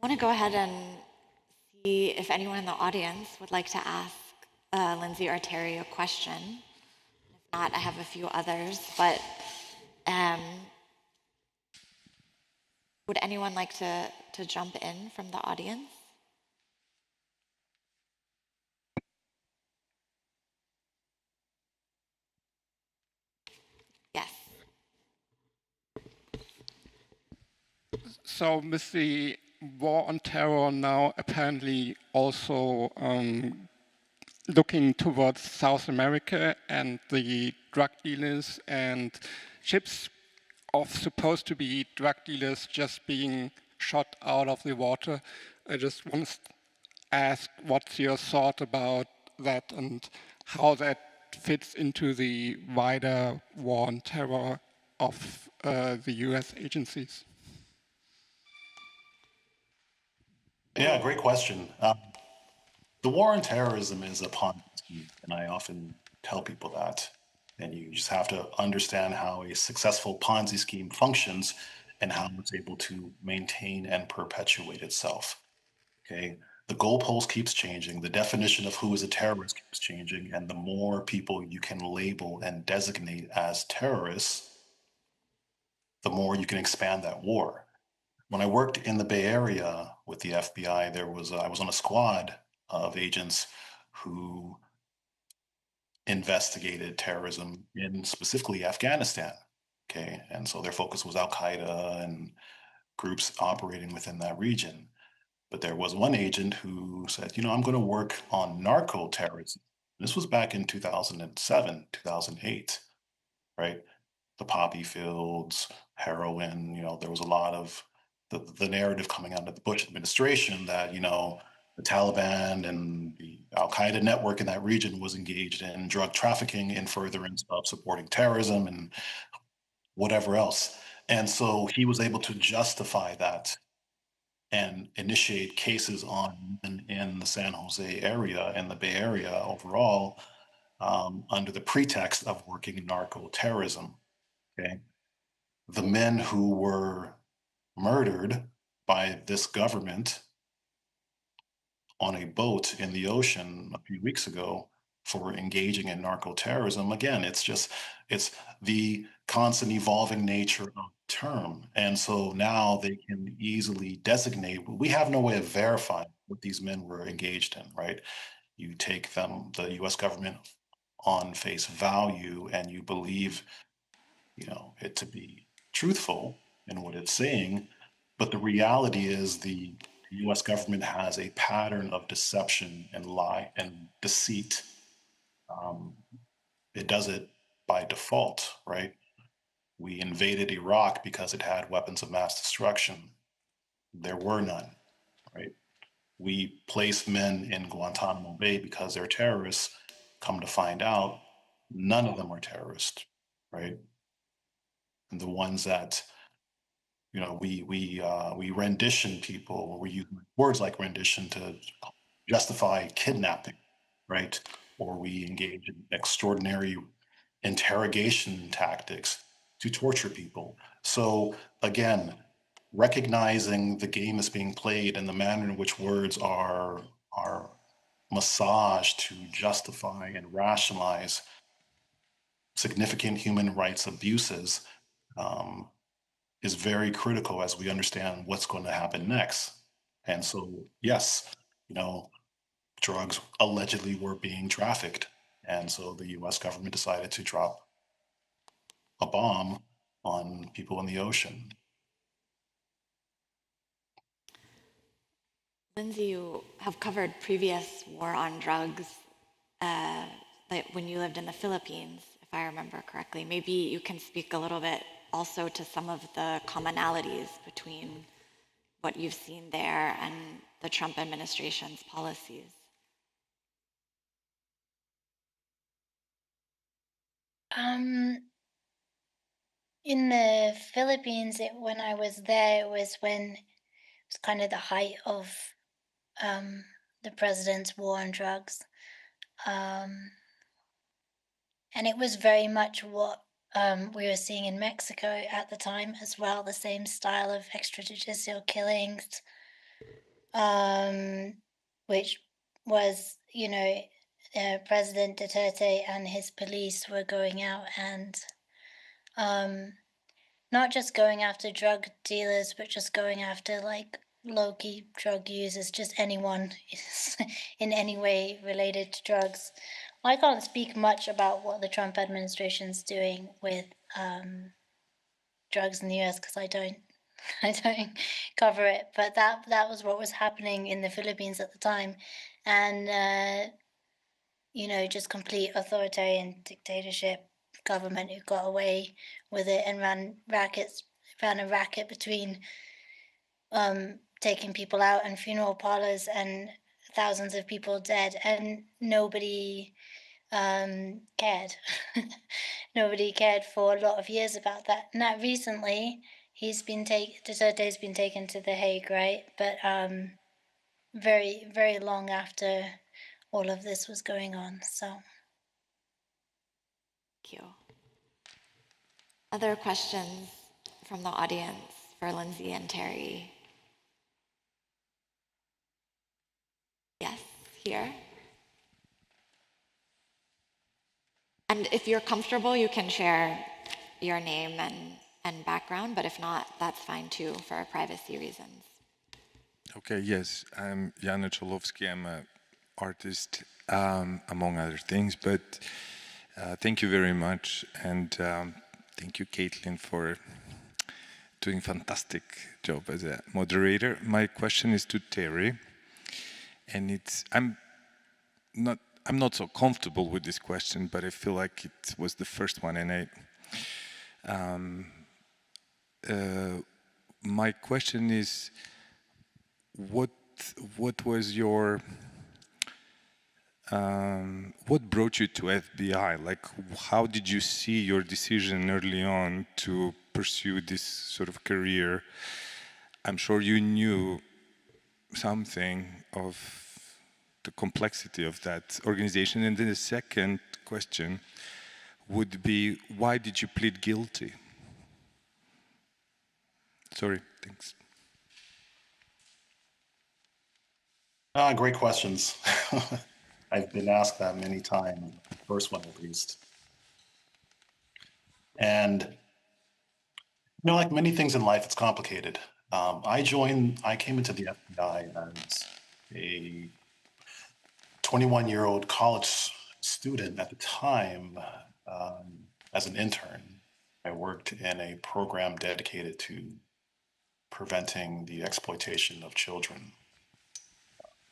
Speaker 2: want to go ahead and see if anyone in the audience would like to ask Lynzy or Terry a question. If not, I have a few others, but would anyone like to jump in from the audience? Yes.
Speaker 5: So with the war on terror now apparently also looking towards South America and the drug dealers and ships of supposed to be drug dealers just being shot out of the water, I just want to ask what's your thought about that and how that fits into the wider war on terror of the US agencies?
Speaker 3: Yeah, great question. The war on terrorism is a Ponzi scheme, and I often tell people that. And you just have to understand how a successful Ponzi scheme functions and how it's able to maintain and perpetuate itself. Okay. The goalpost keeps changing. The definition of who is a terrorist keeps changing. And the more people you can label and designate as terrorists, the more you can expand that war. When I worked in the Bay Area with the FBI, I was on a squad of agents who investigated terrorism in specifically Afghanistan. Okay, and so their focus was Al Qaeda and groups operating within that region. But there was one agent who said, I'm going to work on narco terrorism. This was back in 2007, 2008, right? The poppy fields, heroin, there was a lot of the narrative coming out of the Bush administration that, the Taliban and the Al Qaeda network in that region was engaged in drug trafficking in furtherance of supporting terrorism and whatever else. And so he was able to justify that and initiate cases on in the San Jose area and the Bay Area overall under the pretext of working in narco terrorism. Okay. The men who were murdered by this government on a boat in the ocean a few weeks ago for engaging in narco terrorism. Again, it's the constant evolving nature of the term. And so now they can easily designate, we have no way of verifying what these men were engaged in, right? You take them, the US government, on face value and you believe, it to be truthful in what it's saying. But the reality is the US government has a pattern of deception and lie and deceit. Um, it does it by default, right? We invaded Iraq because it had weapons of mass destruction. There were none, right? We placed men in Guantanamo Bay because they're terrorists. Come to find out, none of them are terrorists, right? And the ones that we rendition people. We use words like rendition to justify kidnapping, right? Or we engage in extraordinary interrogation tactics to torture people. So again, recognizing the game is being played and the manner in which words are massaged to justify and rationalize significant human rights abuses um, is very critical as we understand what's going to happen next. And so, yes, drugs allegedly were being trafficked. And so the US government decided to drop a bomb on people in the ocean.
Speaker 2: Lynzy, you have covered previous war on drugs when you lived in the Philippines, if I remember correctly. Maybe you can speak a little bit also to some of the commonalities between what you've seen there and the Trump administration's policies.
Speaker 4: In the Philippines, when I was there, it was when it was kind of the height of the president's war on drugs. And it was very much what we were seeing in Mexico at the time as well, the same style of extrajudicial killings. which was, President Duterte and his police were going out and not just going after drug dealers, but just going after like low-key drug users, just anyone in any way related to drugs. I can't speak much about what the Trump administration's doing with drugs in the US because I don't cover it. But that was what was happening in the Philippines at the time, and just complete authoritarian dictatorship government who got away with it and ran a racket between taking people out and funeral parlors and thousands of people dead, and nobody cared. Nobody cared for a lot of years about that. Not recently. Duterte's been taken to The Hague, right? But very, very long after all of this was going on. So.
Speaker 2: Thank you. Other questions from the audience for Lynzy and Terry? Yes, here. And if you're comfortable, you can share your name and background, but if not, that's fine too for privacy reasons.
Speaker 6: Okay, yes, I'm Jana Cholowski. I'm an artist, among other things, but thank you very much, and thank you, Caitlin, for doing a fantastic job as a moderator. My question is to Terry, and I'm not so comfortable with this question, but I feel like it was the first one, and my question is, what was your what brought you to FBI? Like, how did you see your decision early on to pursue this sort of career? I'm sure you knew something of the complexity of that organization. And then the second question would be, why did you plead guilty? Sorry, thanks.
Speaker 3: Great questions. I've been asked that many times, the first one at least. And, like many things in life, it's complicated. I came into the FBI as a 21-year-old college student at the time as an intern. I worked in a program dedicated to preventing the exploitation of children.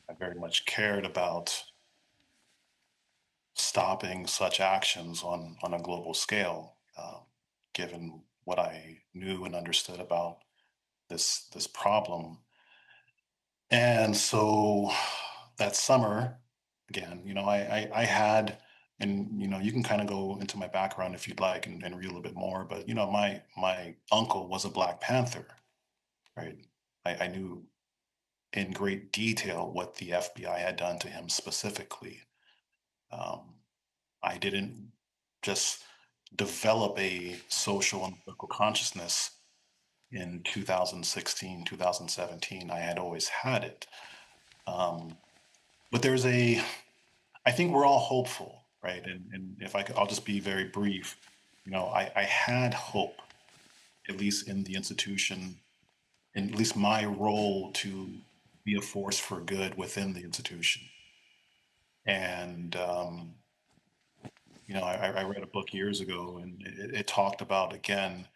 Speaker 3: I very much cared about stopping such actions on a global scale, given what I knew and understood about this problem. And so that summer, again, I had, and you can kind of go into my background if you'd like and read a little bit more, but my uncle was a Black Panther, right? I knew in great detail what the FBI had done to him specifically. I didn't just develop a social and political consciousness in 2016, 2017. I had always had it. But I think we're all hopeful, right? And if I'll just be very brief. I had hope, at least in the institution, and at least my role to be a force for good within the institution. And I read a book years ago, and it talked about, again,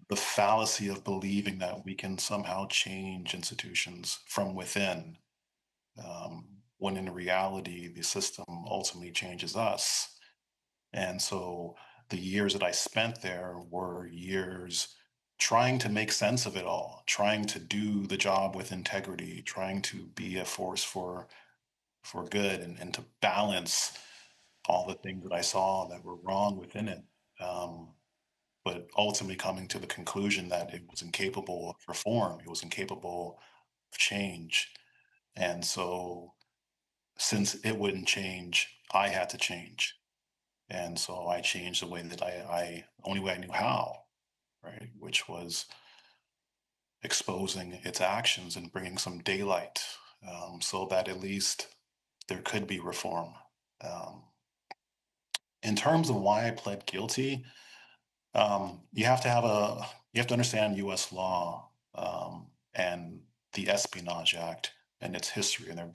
Speaker 3: the fallacy of believing that we can somehow change institutions from within, when in reality, the system ultimately changes us. And so the years that I spent there were years trying to make sense of it all, trying to do the job with integrity, trying to be a force for good, and to balance all the things that I saw that were wrong within it. But ultimately coming to the conclusion that it was incapable of reform, it was incapable of change. And so since it wouldn't change, I had to change. And so I changed the way that only way I knew how, right? Which was exposing its actions and bringing some daylight so that at least there could be reform. In terms of why I pled guilty, you have to understand U.S. law and the Espionage Act and its history, and there have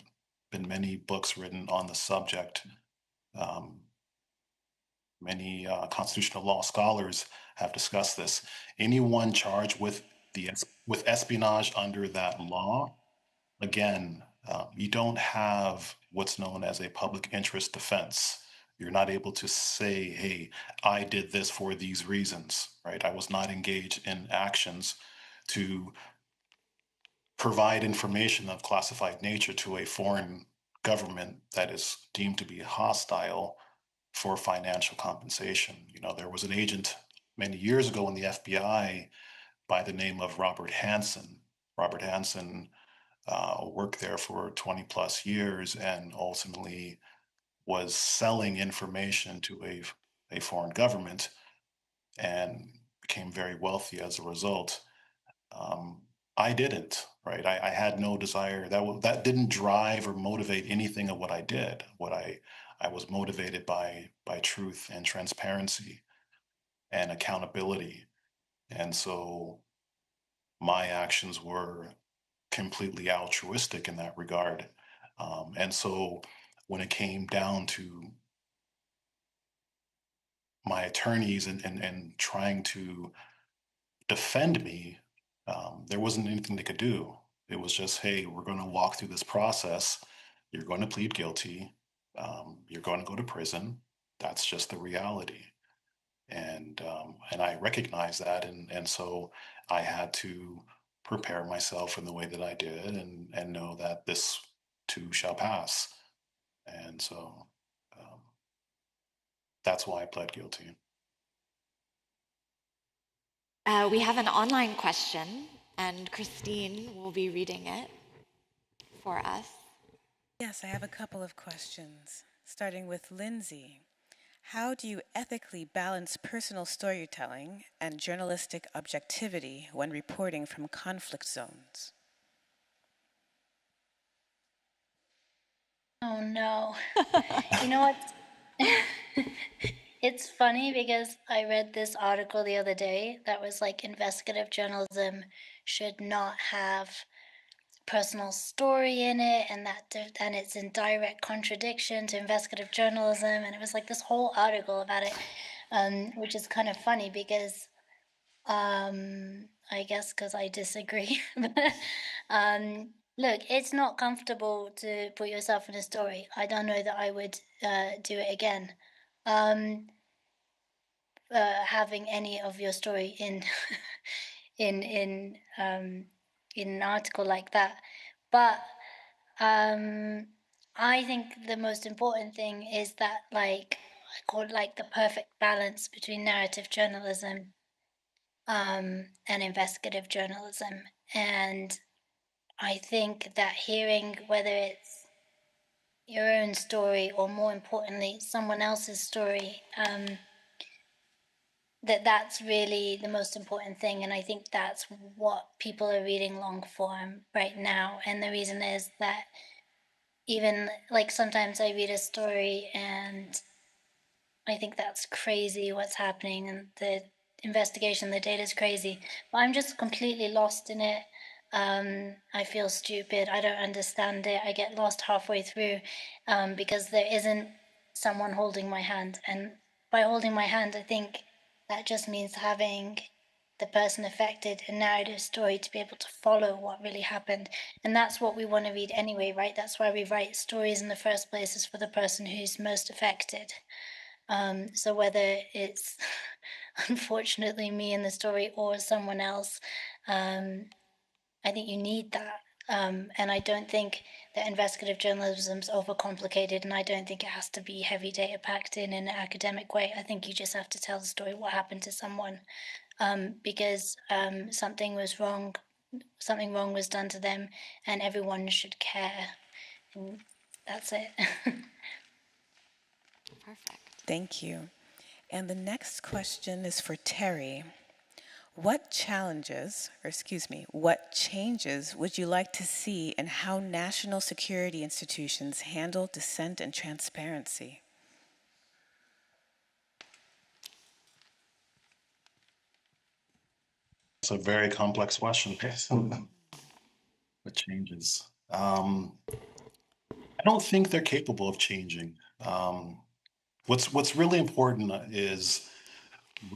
Speaker 3: been many books written on the subject. Many constitutional law scholars have discussed this. Anyone charged with espionage under that law, again, you don't have what's known as a public interest defense. You're not able to say, hey, I did this for these reasons, right? I was not engaged in actions to provide information of classified nature to a foreign government that is deemed to be hostile for financial compensation. You know, there was an agent many years ago in the FBI by the name of Robert Hansen. Robert Hansen worked there for 20 plus years and ultimately was selling information to a foreign government and became very wealthy as a result. I didn't, right? I had no desire. That didn't drive or motivate anything of what I did. I was motivated by truth and transparency and accountability. And so my actions were completely altruistic in that regard. And so when it came down to my attorneys and trying to defend me, there wasn't anything they could do. It was just, hey, we're going to walk through this process. You're going to plead guilty. You're going to go to prison. That's just the reality. And I recognize that, and so I had to prepare myself in the way that I did, and know that this too shall pass. And so that's why I pled guilty.
Speaker 2: We have an online question, and Christine will be reading it for us.
Speaker 7: Yes, I have a couple of questions, starting with Lynzy. How do you ethically balance personal storytelling and journalistic objectivity when reporting from conflict zones?
Speaker 4: Oh no. You know what? It's funny because I read this article the other day that was like investigative journalism should not have personal story in it, and it's in direct contradiction to investigative journalism, and it was like this whole article about it, which is kind of funny because I guess because I disagree. Look, it's not comfortable to put yourself in a story. I don't know that I would do it again. Having any of your story in in an article like that, but I think the most important thing is that, like, I call it like the perfect balance between narrative journalism and investigative journalism. And I think that hearing whether it's your own story or, more importantly, someone else's story, that's really the most important thing. And I think that's what people are reading long form right now. And the reason is that even like sometimes I read a story and I think that's crazy what's happening, and the investigation, the data is crazy, but I'm just completely lost in it. I feel stupid. I don't understand it. I get lost halfway through because there isn't someone holding my hand. And by holding my hand, I think that just means having the person affected a narrative story to be able to follow what really happened. And that's what we want to read anyway, right? That's why we write stories in the first place, is for the person who's most affected. So whether it's unfortunately me in the story or someone else, I think you need that. And I don't think that investigative journalism is overcomplicated, and I don't think it has to be heavy data packed in an academic way. I think you just have to tell the story, what happened to someone, because something wrong was done to them, and everyone should care. And that's it.
Speaker 2: Perfect.
Speaker 7: Thank you. And the next question is for Terry. What challenges, or excuse me, what changes would you like to see in how national security institutions handle dissent and transparency?
Speaker 3: It's a very complex question. What changes? I don't think they're capable of changing. What's really important is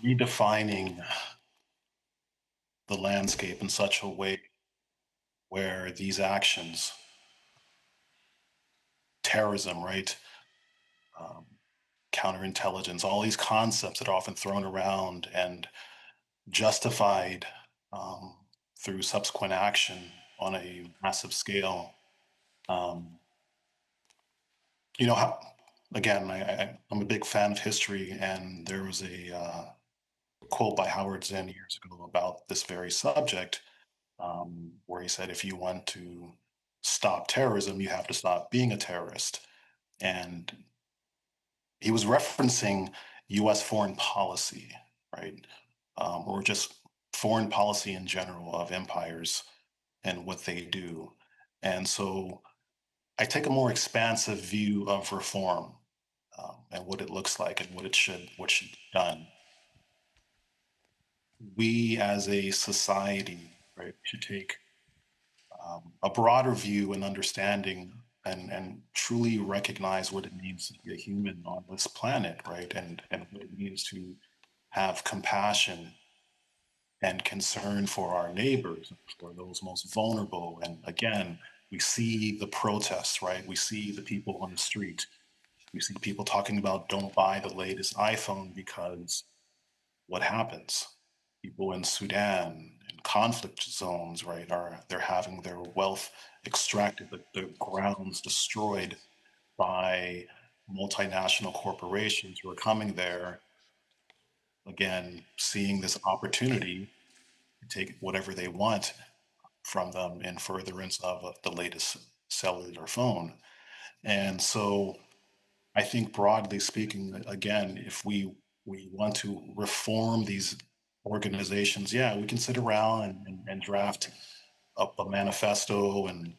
Speaker 3: redefining the landscape in such a way where these actions, terrorism, right, counterintelligence, all these concepts that are often thrown around and justified through subsequent action on a massive scale. You know, how, again, I'm a big fan of history, and there was a quote by Howard Zinn years ago about this very subject, where he said, if you want to stop terrorism, you have to stop being a terrorist. And he was referencing US foreign policy, right? Or just foreign policy in general of empires and what they do. And so I take a more expansive view of reform, and what it looks like and what should be done. We as a society, right, should take a broader view and understanding, and truly recognize what it means to be a human on this planet, right? And what it means to have compassion and concern for our neighbors, for those most vulnerable. And again, we see the protests, right? We see the people on the street. We see people talking about don't buy the latest iPhone because what happens? People in Sudan, in conflict zones, right, they're having their wealth extracted, the grounds destroyed by multinational corporations who are coming there, again, seeing this opportunity to take whatever they want from them in furtherance of the latest cellular phone. And so I think broadly speaking, again, if we want to reform these organizations, yeah, we can sit around and draft up a manifesto and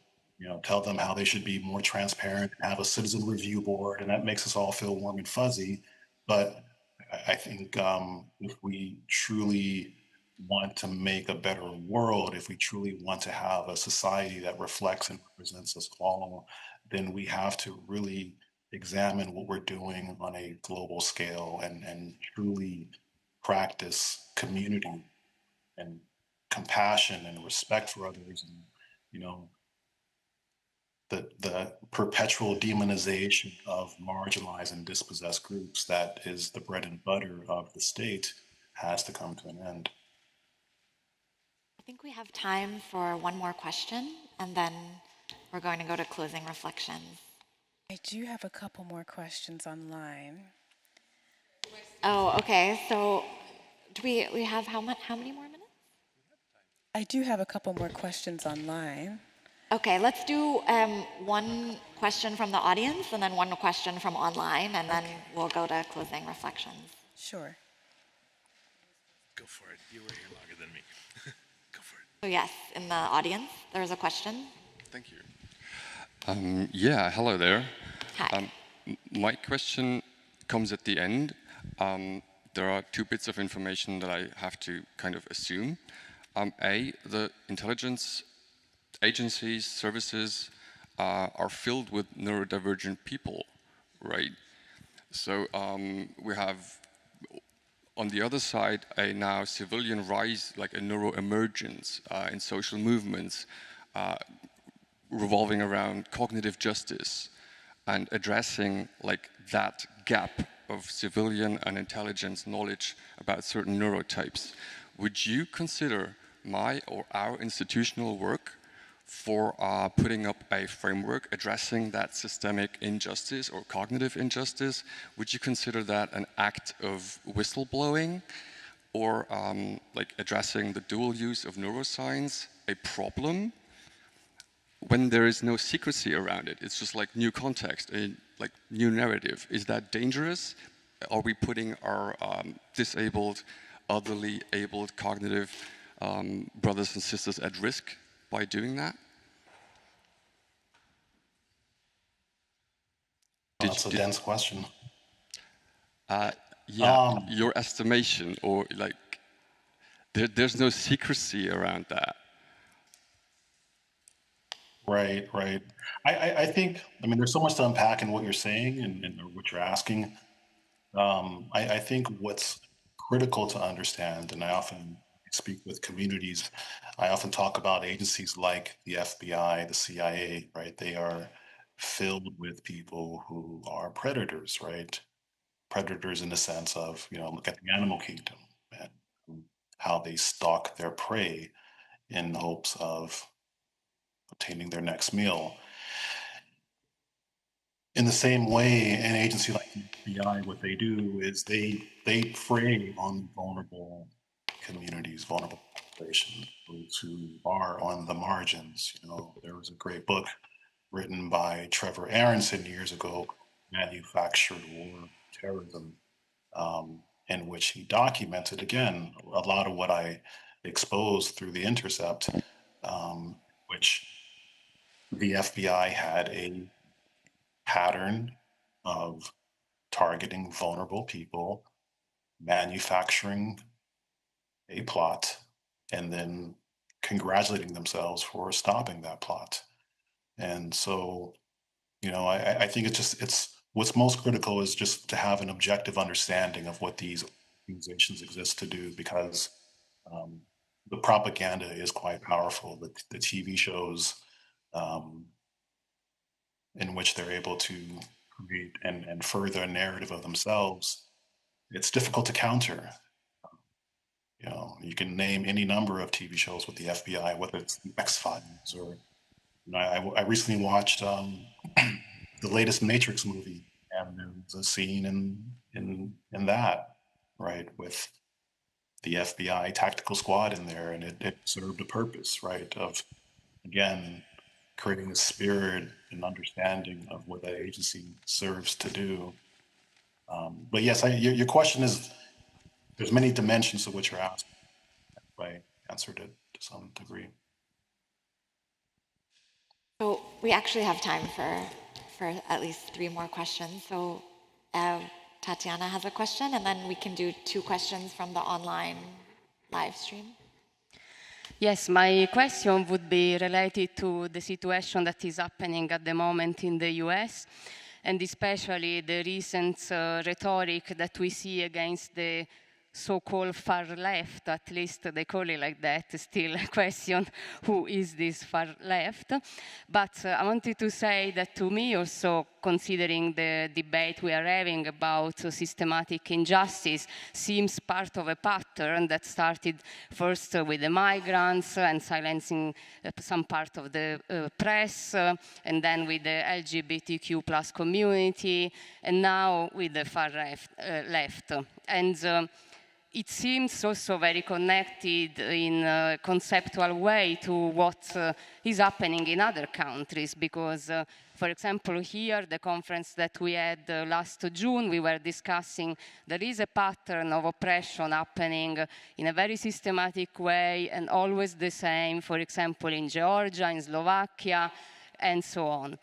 Speaker 3: tell them how they should be more transparent and have a citizen review board, and that makes us all feel warm and fuzzy. But I think if we truly want to make a better world, if we truly want to have a society that reflects and represents us all, then we have to really examine what we're doing on a global scale, and truly practice community and compassion and respect for others, and you know the perpetual demonization of marginalized and dispossessed groups that is the bread and butter of the state has to come to an end.
Speaker 2: I think we have time for one more question, and then we're going to go to closing reflections.
Speaker 7: I do have a couple more questions online.
Speaker 2: Oh, okay. So do we have how many more minutes?
Speaker 7: I do have a couple more questions online.
Speaker 2: Okay, let's do one question from the audience and then one question from online, and then we'll go to closing reflections.
Speaker 7: Sure.
Speaker 8: Go for it. You were here longer than me. Go for it.
Speaker 2: So yes, in the audience, there's a question.
Speaker 9: Thank you. Yeah, hello there.
Speaker 2: Hi.
Speaker 9: My question comes at the end. There are two bits of information that I have to kind of assume. A, the intelligence agencies, services are filled with neurodivergent people, right? So we have, on the other side, a now civilian rise, like a neuroemergence in social movements revolving around cognitive justice and addressing like that gap of civilian and intelligence knowledge about certain neurotypes. Would you consider my or our institutional work for putting up a framework addressing that systemic injustice or cognitive injustice? Would you consider that an act of whistleblowing, or like addressing the dual use of neuroscience a problem when there is no secrecy around it? It's just like new context, like new narrative. Is that dangerous? Are we putting our disabled otherly abled cognitive brothers and sisters at risk by doing that?
Speaker 3: That's a dense question.
Speaker 9: Yeah, your estimation, or like, there's no secrecy around that.
Speaker 3: Right, right. I think, I mean, there's so much to unpack in what you're saying and what you're asking. I think what's critical to understand, and I often speak with communities, I often talk about agencies like the FBI, the CIA, right? They are filled with people who are predators, right? Predators in the sense of, you know, look at the animal kingdom and how they stalk their prey in hopes of obtaining their next meal. In the same way, an agency like the FBI, what they do is they prey on vulnerable communities, vulnerable populations, those who are on the margins. You know, there was a great book written by Trevor Aronson years ago, Manufactured War Terrorism, in which he documented, again, a lot of what I exposed through The Intercept, which the FBI had a pattern of targeting vulnerable people, manufacturing a plot, and then congratulating themselves for stopping that plot. And so, you know, I think it's what's most critical is just to have an objective understanding of what these organizations exist to do, because the propaganda is quite powerful. The TV shows in which they're able to create and further a narrative of themselves, it's difficult to counter. You know, you can name any number of TV shows with the FBI, whether it's the X-Files or, you know, I recently watched the latest Matrix movie, and there was a scene in that, right, with the FBI tactical squad in there, and it served a purpose, right, of, again, creating a spirit and understanding of what that agency serves to do. But yes, your question is, there's many dimensions to what you're asking. I answered it to some degree.
Speaker 2: So we actually have time for at least 3 more questions. So Tatiana has a question, and then we can do 2 questions from the online live stream.
Speaker 1: Yes, my question would be related to the situation that is happening at the moment in the US, and especially the recent rhetoric that we see against the so-called far left, at least they call it like that, still a question, who is this far left? But I wanted to say that to me also, considering the debate we are having about systematic injustice, seems part of a pattern that started first with the migrants and silencing some part of the press, and then with the LGBTQ plus community, and now with the far left. And it seems also very connected in a conceptual way to what is happening in other countries, because, for example, here, the conference that we had last June, we were discussing there is a pattern of oppression happening in a very systematic way and always the same, for example, in Georgia, in Slovakia, and so on.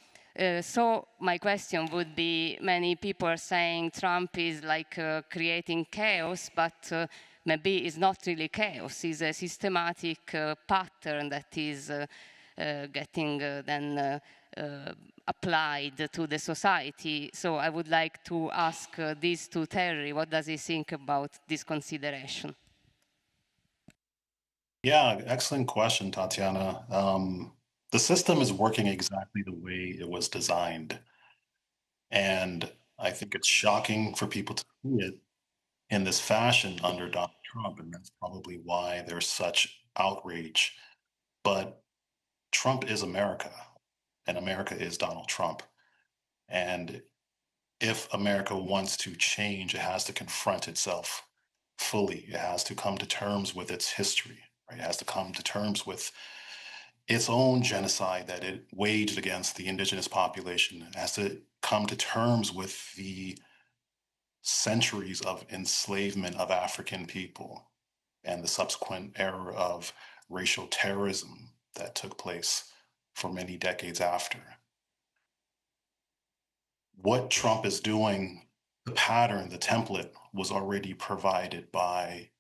Speaker 1: So my question would be, many people are saying Trump is like creating chaos, but maybe it's not really chaos. It's a systematic pattern that is getting then applied to the society. So I would like to ask this to Terry. What does he think about this consideration?
Speaker 3: Yeah, excellent question, Tatiana. The system is working exactly the way it was designed. And I think it's shocking for people to see it in this fashion under Donald Trump. And that's probably why there's such outrage. But Trump is America, and America is Donald Trump. And if America wants to change, it has to confront itself fully. It has to come to terms with its history, right? It has to come to terms with its own genocide that it waged against the indigenous population. It has to come to terms with the centuries of enslavement of African people, and the subsequent era of racial terrorism that took place for many decades after. What Trump is doing, the pattern, the template was already provided by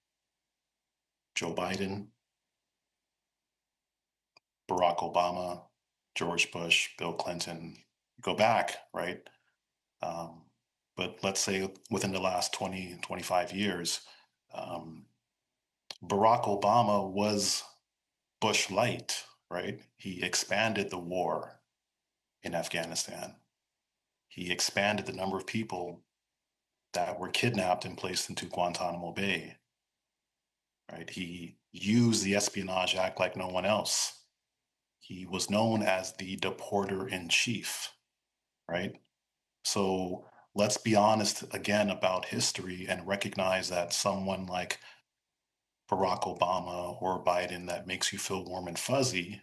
Speaker 3: Joe Biden, Barack Obama, George Bush, Bill Clinton. Go back, right? But let's say within the last 20, 25 years, Barack Obama was Bush light, right? He expanded the war in Afghanistan. He expanded the number of people that were kidnapped and placed into Guantanamo Bay, right? He used the Espionage Act like no one else. He was known as the deporter in chief, right? So let's be honest again about history and recognize that someone like Barack Obama or Biden that makes you feel warm and fuzzy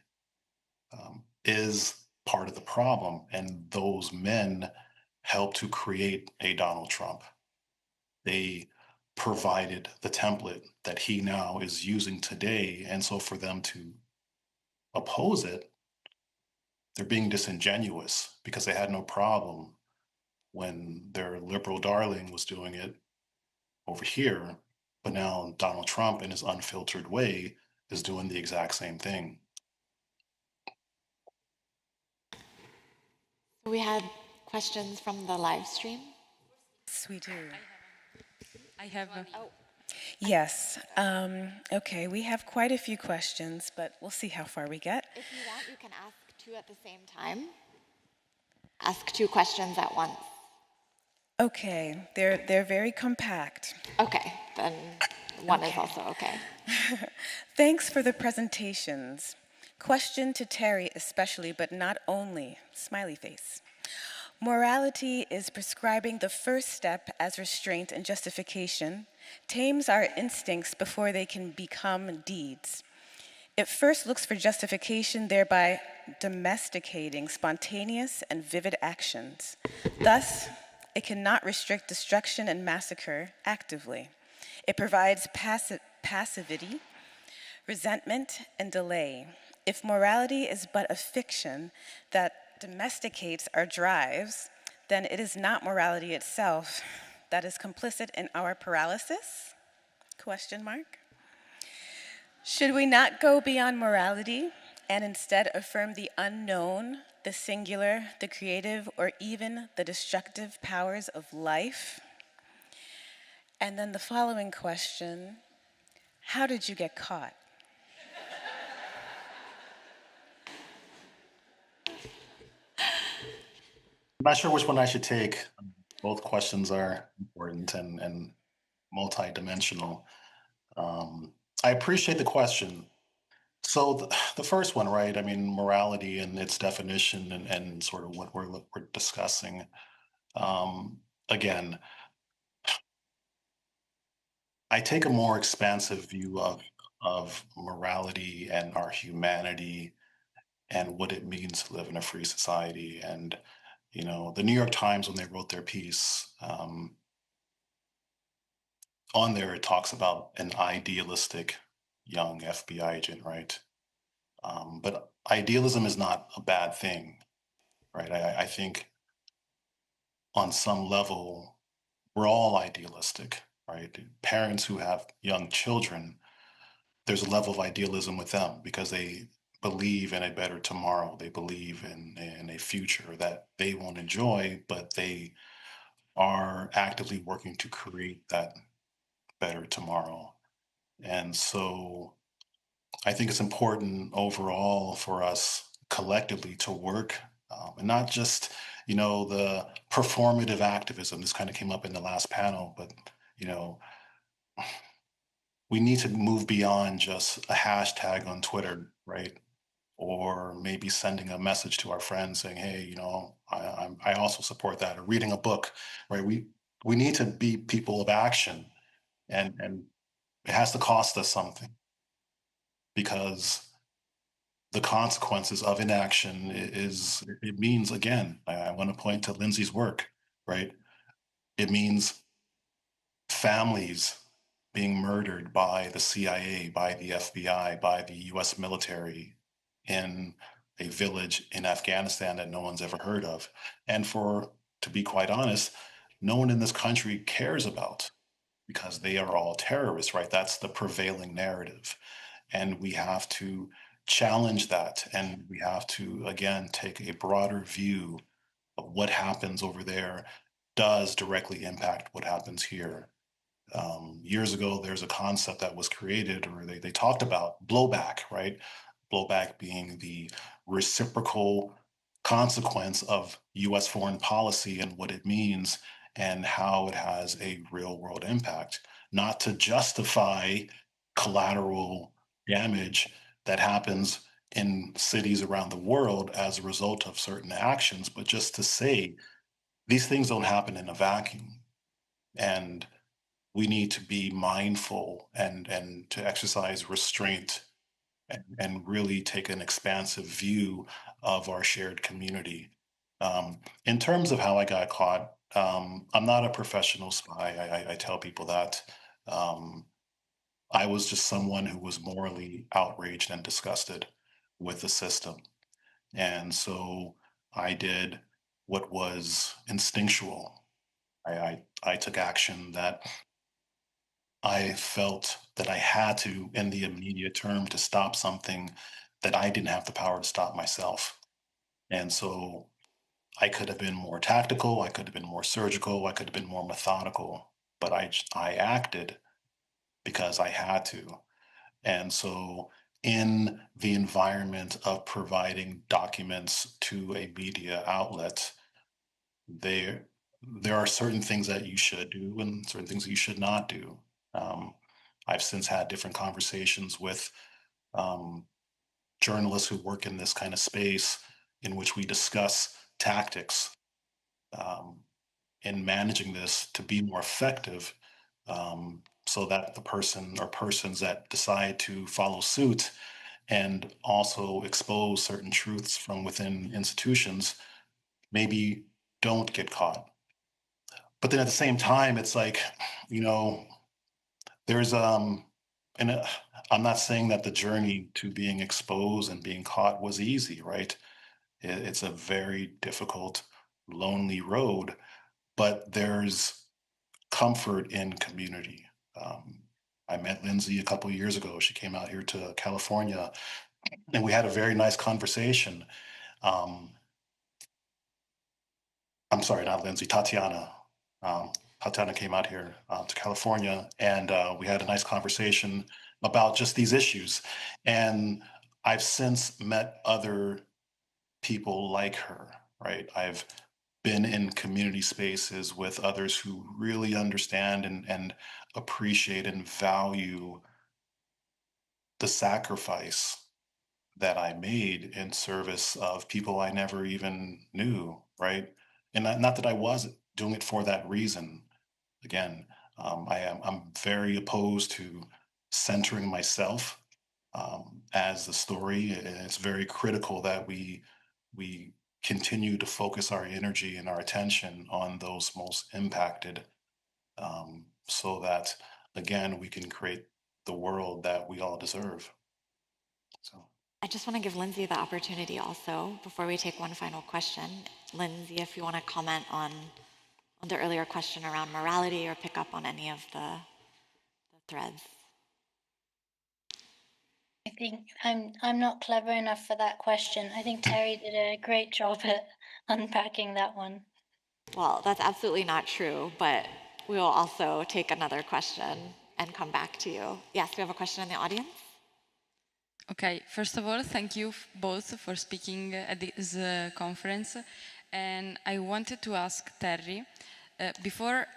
Speaker 3: is part of the problem. And those men helped to create a Donald Trump. They provided the template that he now is using today. And so for them to oppose it, they're being disingenuous because they had no problem when their liberal darling was doing it over here. But now Donald Trump, in his unfiltered way, is doing the exact same thing.
Speaker 2: We had questions from the live stream.
Speaker 7: Yes, we do.
Speaker 10: I have.
Speaker 7: Yes. Okay, we have quite a few questions, but we'll see how far we get.
Speaker 2: If you want, you can ask two at the same time. Ask two questions at once.
Speaker 7: Okay, they're very compact.
Speaker 2: Okay, then one is also okay.
Speaker 7: Thanks for the presentations. Question to Terry especially, but not only. Smiley face. Morality is prescribing the first step as restraint and justification, tames our instincts before they can become deeds. It first looks for justification, thereby domesticating spontaneous and vivid actions. Thus, it cannot restrict destruction and massacre actively. It provides passivity, resentment, and delay. If morality is but a fiction that domesticates our drives, then it is not morality itself that is complicit in our paralysis? Question mark. Should we not go beyond morality and instead affirm the unknown, the singular, the creative, or even the destructive powers of life? And then the following question, how did you get caught?
Speaker 3: I'm not sure which one I should take. Both questions are important and multidimensional. I appreciate the question. So the first one, right? I mean, morality and its definition and sort of what we're discussing. Again, I take a more expansive view of morality and our humanity and what it means to live in a free society. And you know, the New York Times, when they wrote their piece, on there it talks about an idealistic young FBI agent, right? But idealism is not a bad thing, right? I think on some level, we're all idealistic, right? Parents who have young children, there's a level of idealism with them because they believe in a better tomorrow. They believe in a future that they won't enjoy, but they are actively working to create that better tomorrow. And so I think it's important overall for us collectively to work and not just, you know, the performative activism. This kind of came up in the last panel, but, you know, we need to move beyond just a hashtag on Twitter, right? Or maybe sending a message to our friends saying, hey, you know, I also support that, or reading a book, right? We need to be people of action, and it has to cost us something because the consequences of inaction is it means, again, I want to point to Lynzy's work, right? It means families being murdered by the CIA, by the FBI, by the US military in a village in Afghanistan that no one's ever heard of. And to be quite honest, no one in this country cares about because they are all terrorists, right? That's the prevailing narrative. And we have to challenge that. And we have to, again, take a broader view of what happens over there does directly impact what happens here. Years ago, there's a concept that was created, or they talked about blowback, right? Blowback being the reciprocal consequence of US foreign policy and what it means and how it has a real world impact, not to justify collateral damage that happens in cities around the world as a result of certain actions, but just to say these things don't happen in a vacuum. And we need to be mindful and to exercise restraint and really take an expansive view of our shared community. In terms of how I got caught, I'm not a professional spy. I tell people that. I was just someone who was morally outraged and disgusted with the system. And so I did what was instinctual. I took action that I felt that I had to, in the immediate term, to stop something that I didn't have the power to stop myself. And so I could have been more tactical, I could have been more surgical, I could have been more methodical, but I acted because I had to. And so, in the environment of providing documents to a media outlet, there there are certain things that you should do and certain things that you should not do. Um, I've since had different conversations with um, journalists who work in this kind of space in which we discuss tactics um, in managing this to be more effective so that the person or persons that decide to follow suit and also expose certain truths from within institutions maybe don't get caught. But then at the same time, it's like, you know, there's and I'm not saying that the journey to being exposed and being caught was easy, right? It's a very difficult, lonely road, but there's comfort in community. Um, I met Lynzy a couple of years ago. She came out here to California, and we had a very nice conversation. Um, I'm sorry, not Lynzy, Tatiana. Um, Tatiana came out here to California, and we had a nice conversation about just these issues. And I've since met other people like her, right? I've been in community spaces with others who really understand and appreciate and value the sacrifice that I made in service of people I never even knew, right? And not that I was doing it for that reason. Again, I'm very opposed to centering myself as the story, and it's very critical that we continue to focus our energy and our attention on those most impacted, so that again we can create the world that we all deserve. So.
Speaker 2: I just want to give Lynzy the opportunity also, before we take one final question. Lynzy, if you want to comment on the earlier question around morality or pick up on any of the threads.
Speaker 4: I think I'm not clever enough for that question. I think Terry did a great job at unpacking that one.
Speaker 2: Well, that's absolutely not true, but we will also take another question and come back to you. Yes, we have a question in the audience.
Speaker 10: Okay, first of all, thank you both for speaking at this conference. And I wanted to ask Terry, before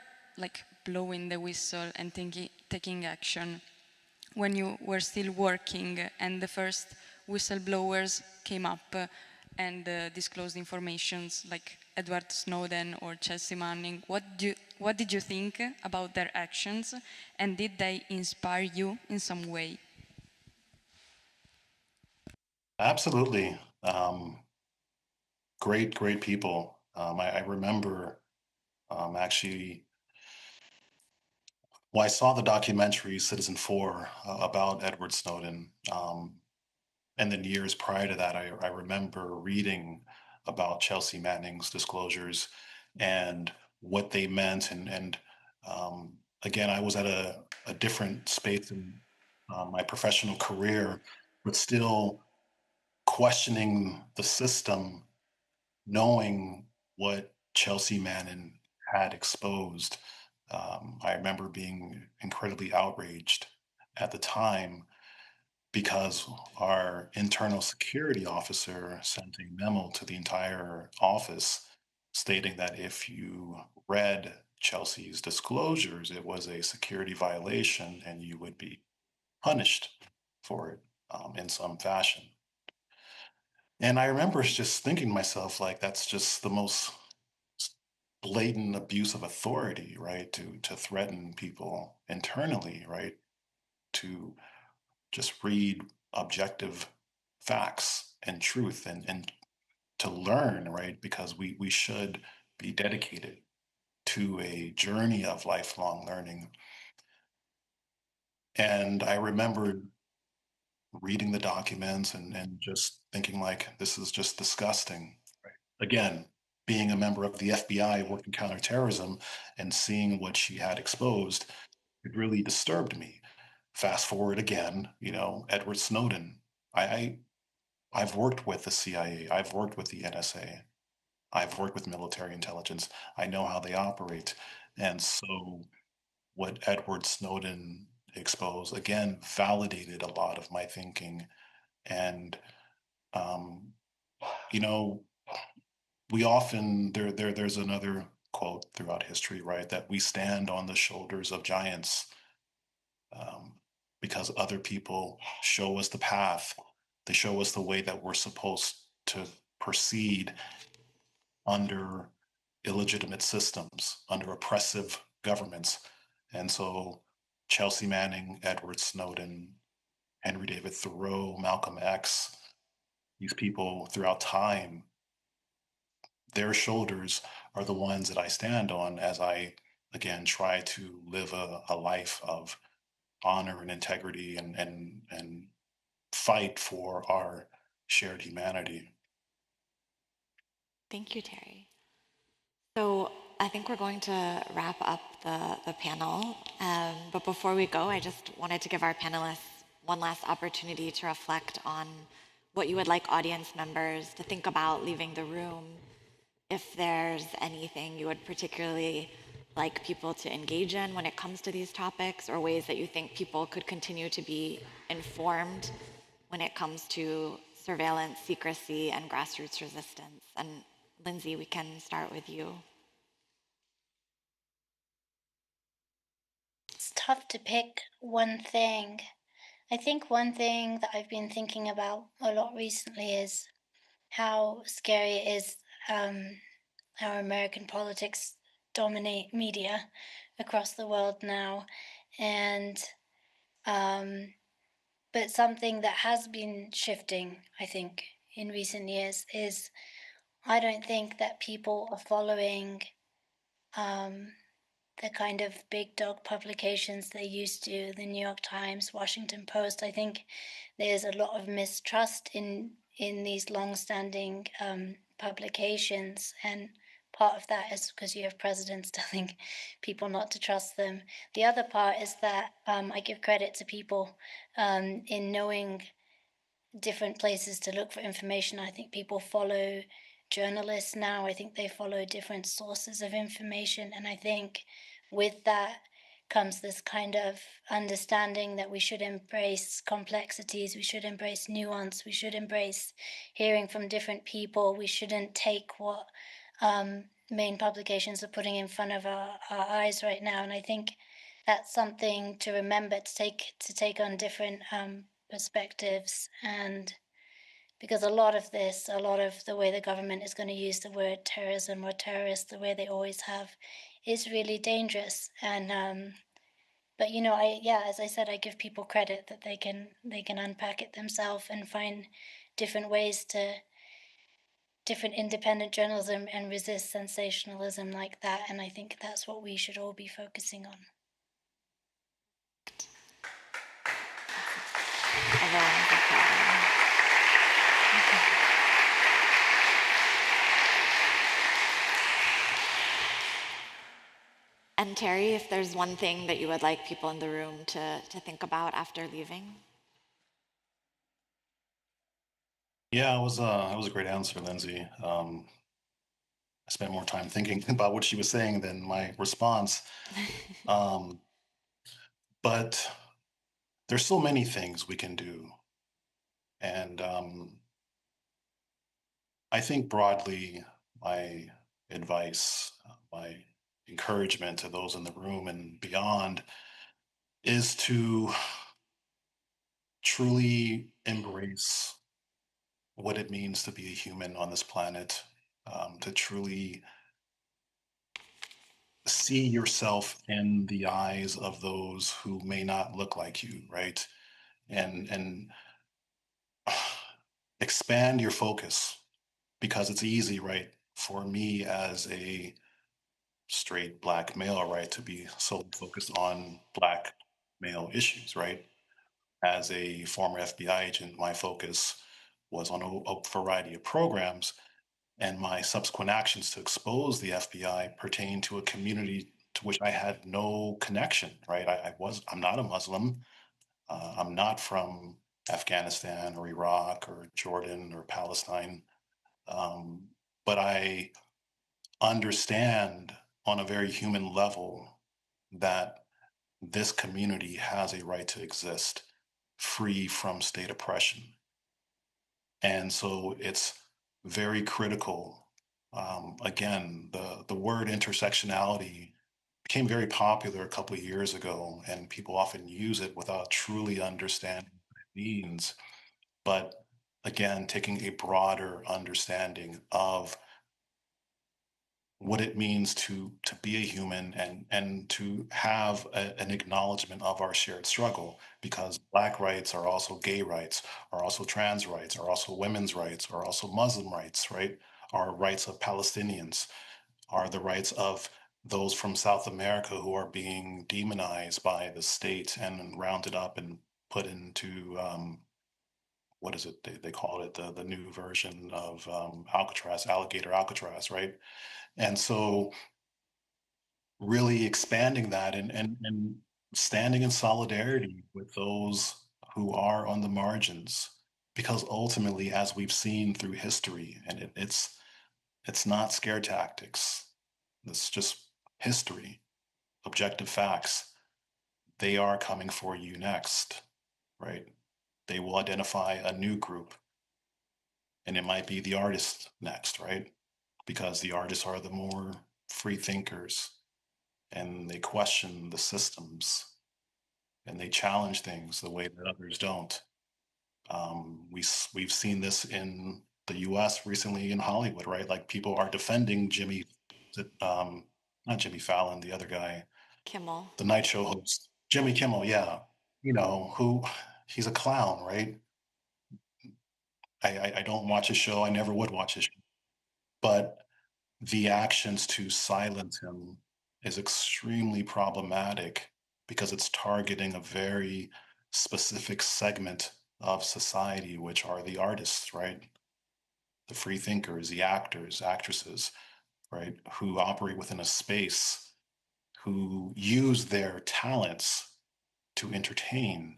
Speaker 10: blowing the whistle and taking action, when you were still working and the first whistleblowers came up and disclosed informations like Edward Snowden or Chelsea Manning, what did you think about their actions, and did they inspire you in some way?
Speaker 3: Absolutely. Great people. I remember actually Well, I saw the documentary Citizen 4 about Edward Snowden. And then years prior to that, I remember reading about Chelsea Manning's disclosures and what they meant. And again, I was at a different space in my professional career, but still questioning the system, knowing what Chelsea Manning had exposed. I remember being incredibly outraged at the time because our internal security officer sent a memo to the entire office stating that if you read Chelsea's disclosures, it was a security violation and you would be punished for it in some fashion. And I remember just thinking to myself, like, that's just the most blatant abuse of authority, right? To threaten people internally, right? To just read objective facts and truth and to learn, right? Because we should be dedicated to a journey of lifelong learning. And I remember reading the documents and just thinking like, this is just disgusting. Right. Again, being a member of the FBI working counterterrorism and seeing what she had exposed, it really disturbed me. Fast forward again, Edward Snowden. I I've worked with the CIA, I've worked with the NSA, I've worked with military intelligence. I know how they operate. And so what Edward Snowden exposed, again, validated a lot of my thinking. And, um, you know, we often, there's another quote throughout history, right? That we stand on the shoulders of giants um, because other people show us the path. They show us the way that we're supposed to proceed under illegitimate systems, under oppressive governments. And so Chelsea Manning, Edward Snowden, Henry David Thoreau, Malcolm X, these people throughout time, their shoulders are the ones that I stand on as I, again, try to live a life of honor and integrity and fight for our shared humanity.
Speaker 2: Thank you, Terry. So I think we're going to wrap up the panel. But before we go, I just wanted to give our panelists one last opportunity to reflect on what you would like audience members to think about leaving the room, if there's anything you would particularly like people to engage in when it comes to these topics, or ways that you think people could continue to be informed when it comes to surveillance, secrecy, and grassroots resistance. And Lynzy, we can start with you.
Speaker 4: It's tough to pick one thing. I think one thing that I've been thinking about a lot recently is how scary it is how American politics dominate media across the world now. And but something that has been shifting, I think, in recent years is I don't think that people are following the kind of big dog publications they used to, the New York Times, Washington Post. I think there's a lot of mistrust in these long-standing publications, and part of that is because you have presidents telling people not to trust them. The other part is that I give credit to people in knowing different places to look for information. I think people follow journalists now. I think they follow different sources of information. And I think with that comes this kind of understanding that we should embrace complexities, we should embrace nuance, we should embrace hearing from different people. We shouldn't take what main publications are putting in front of our eyes right now. And I think that's something to remember, to take on different perspectives. And because a lot of the way the government is going to use the word terrorism or terrorist, the way they always have, is really dangerous. And but as I said, I give people credit that they can unpack it themselves and find different ways to different independent journalism and resist sensationalism like that. And I think that's what we should all be focusing on.
Speaker 2: Everyone's applauding. And Terry, if there's one thing that you would like people in the room to think about after leaving?
Speaker 3: Yeah, it was a great answer, Lynzy. I spent more time thinking about what she was saying than my response. But there's so many things we can do. And I think broadly, my advice, my encouragement to those in the room and beyond is to truly embrace what it means to be a human on this planet, to truly see yourself in the eyes of those who may not look like you, right? And expand your focus because it's easy, right, for me as a straight black male, right, to be so focused on black male issues, right? As a former FBI agent, my focus was on a variety of programs, and my subsequent actions to expose the FBI pertain to a community to which I had no connection, right? I'm not a Muslim. I'm not from Afghanistan or Iraq or Jordan or Palestine. Um, but I understand on a very human level that this community has a right to exist free from state oppression. And so it's very critical. Again, the word intersectionality became very popular a couple of years ago, and people often use it without truly understanding what it means. But again, taking a broader understanding of what it means to be a human and to have an acknowledgement of our shared struggle, because black rights are also gay rights, are also trans rights, are also women's rights, are also Muslim rights, right? Are rights of Palestinians, are the rights of those from South America who are being demonized by the state and rounded up and put into what is it they call it, the new version of Alcatraz, alligator Alcatraz, right? And so really expanding that and standing in solidarity with those who are on the margins, because ultimately, as we've seen through history, and it's not scare tactics, it's just history, objective facts. They are coming for you next, right? They will identify a new group, and it might be the artists next, right? Because the artists are the more free thinkers, and they question the systems, and they challenge things the way that others don't. We've seen this in the U.S. recently in Hollywood, right? Like people are defending not Jimmy Fallon, the other guy,
Speaker 2: Kimmel.
Speaker 3: the night show host, Jimmy Kimmel. Yeah, who he's a clown, right? I don't watch his show. I never would watch his show, but the actions to silence him is extremely problematic because it's targeting a very specific segment of society, which are the artists, right? The free thinkers, the actors, actresses, right? Who operate within a space, who use their talents to entertain.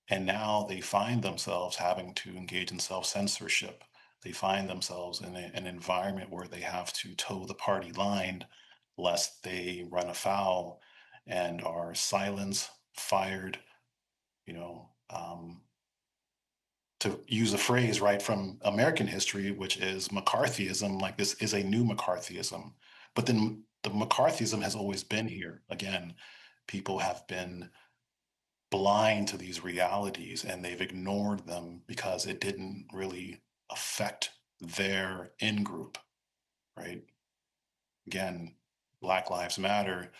Speaker 3: And now they find themselves having to engage in self censorship. They find themselves in an environment where they have to toe the party line lest they run afoul and are silenced, fired, you know, to use a phrase right from American history, which is McCarthyism, like this is a new McCarthyism. But then the McCarthyism has always been here. Again, people have been blind to these realities and they've ignored them because it didn't really affect their in group, right? Again, Black Lives Matter.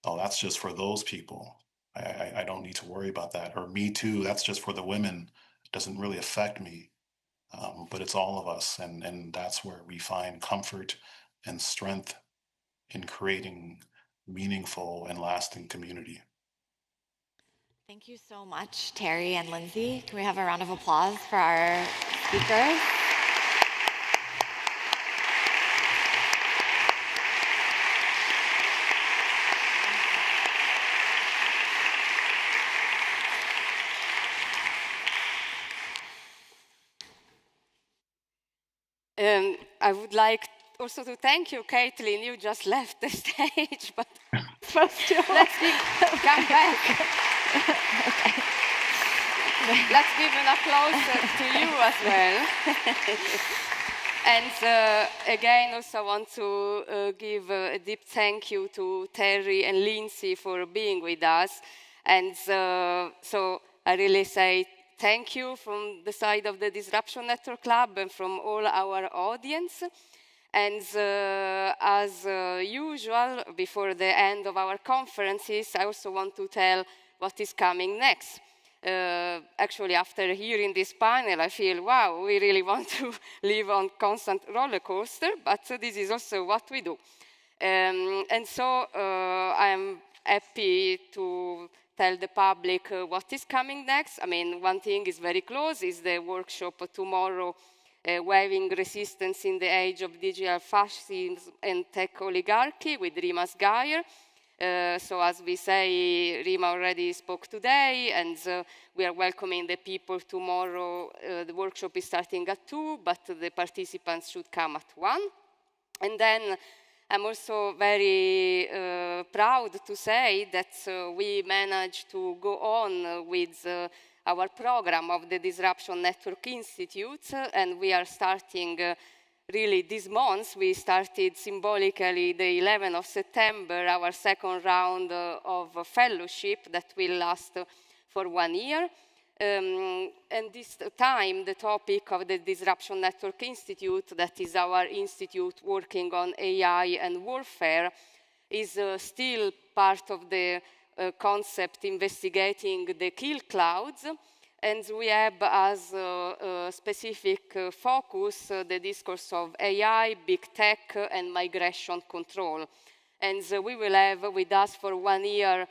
Speaker 3: Oh, that's just for those people. I don't need to worry about that. Or Me Too, that's just for the women. It doesn't really affect me. But it's all of us. And that's where we find comfort and strength in creating meaningful and lasting community.
Speaker 2: Thank you so much, Terry and Lynzy. Can we have a round of applause for our speakers?
Speaker 1: I would like also to thank you, Caitlin. You just left the stage, but let's come back.
Speaker 2: Okay.
Speaker 1: Let's give an applause to you as well. And again, also I want to give a deep thank you to Terry and Lynzy for being with us. And so I really say thank you from the side of the Disruption Network Club and from all our audience. And as usual, before the end of our conferences, I also want to tell what is coming next. Actually, after hearing this panel, I feel, wow, we really want to live on constant roller coaster, but this is also what we do. And so I'm happy to tell the public what is coming next. I mean, one thing is very close, is the workshop tomorrow, Waving Resistance in the Age of Digital Fascism and Tech Oligarchy with Rima Sgayer. So as we say, Rima already spoke today, and we are welcoming the people tomorrow. The workshop is starting at 2, but the participants should come at 1. And then I'm also very proud to say that we managed to go on with our program of the Disruption Network Institute, and we are starting really this month. We started symbolically the 11th of September, our second round of fellowship that will last for 1 year. And this time, the topic of the Disruption Network Institute, that is our institute working on AI and warfare, is still part of the concept investigating the kill clouds. And we have as a specific focus the discourse of AI, big tech, and migration control. And we will have with us for 1 year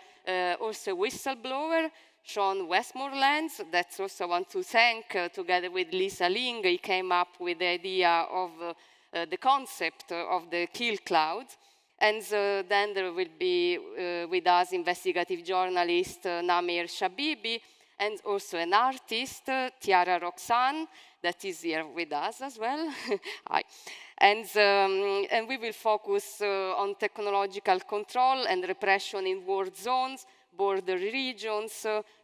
Speaker 1: also Whistleblower, Sean Westmoreland, that also I want to thank, together with Lisa Ling. He came up with the idea of the concept of the kill cloud. And then there will be with us investigative journalist Namir Shabibi, and also an artist, Tiara Roxanne, that is here with us as well. Hi. And we will focus on technological control and repression in war zones, border regions,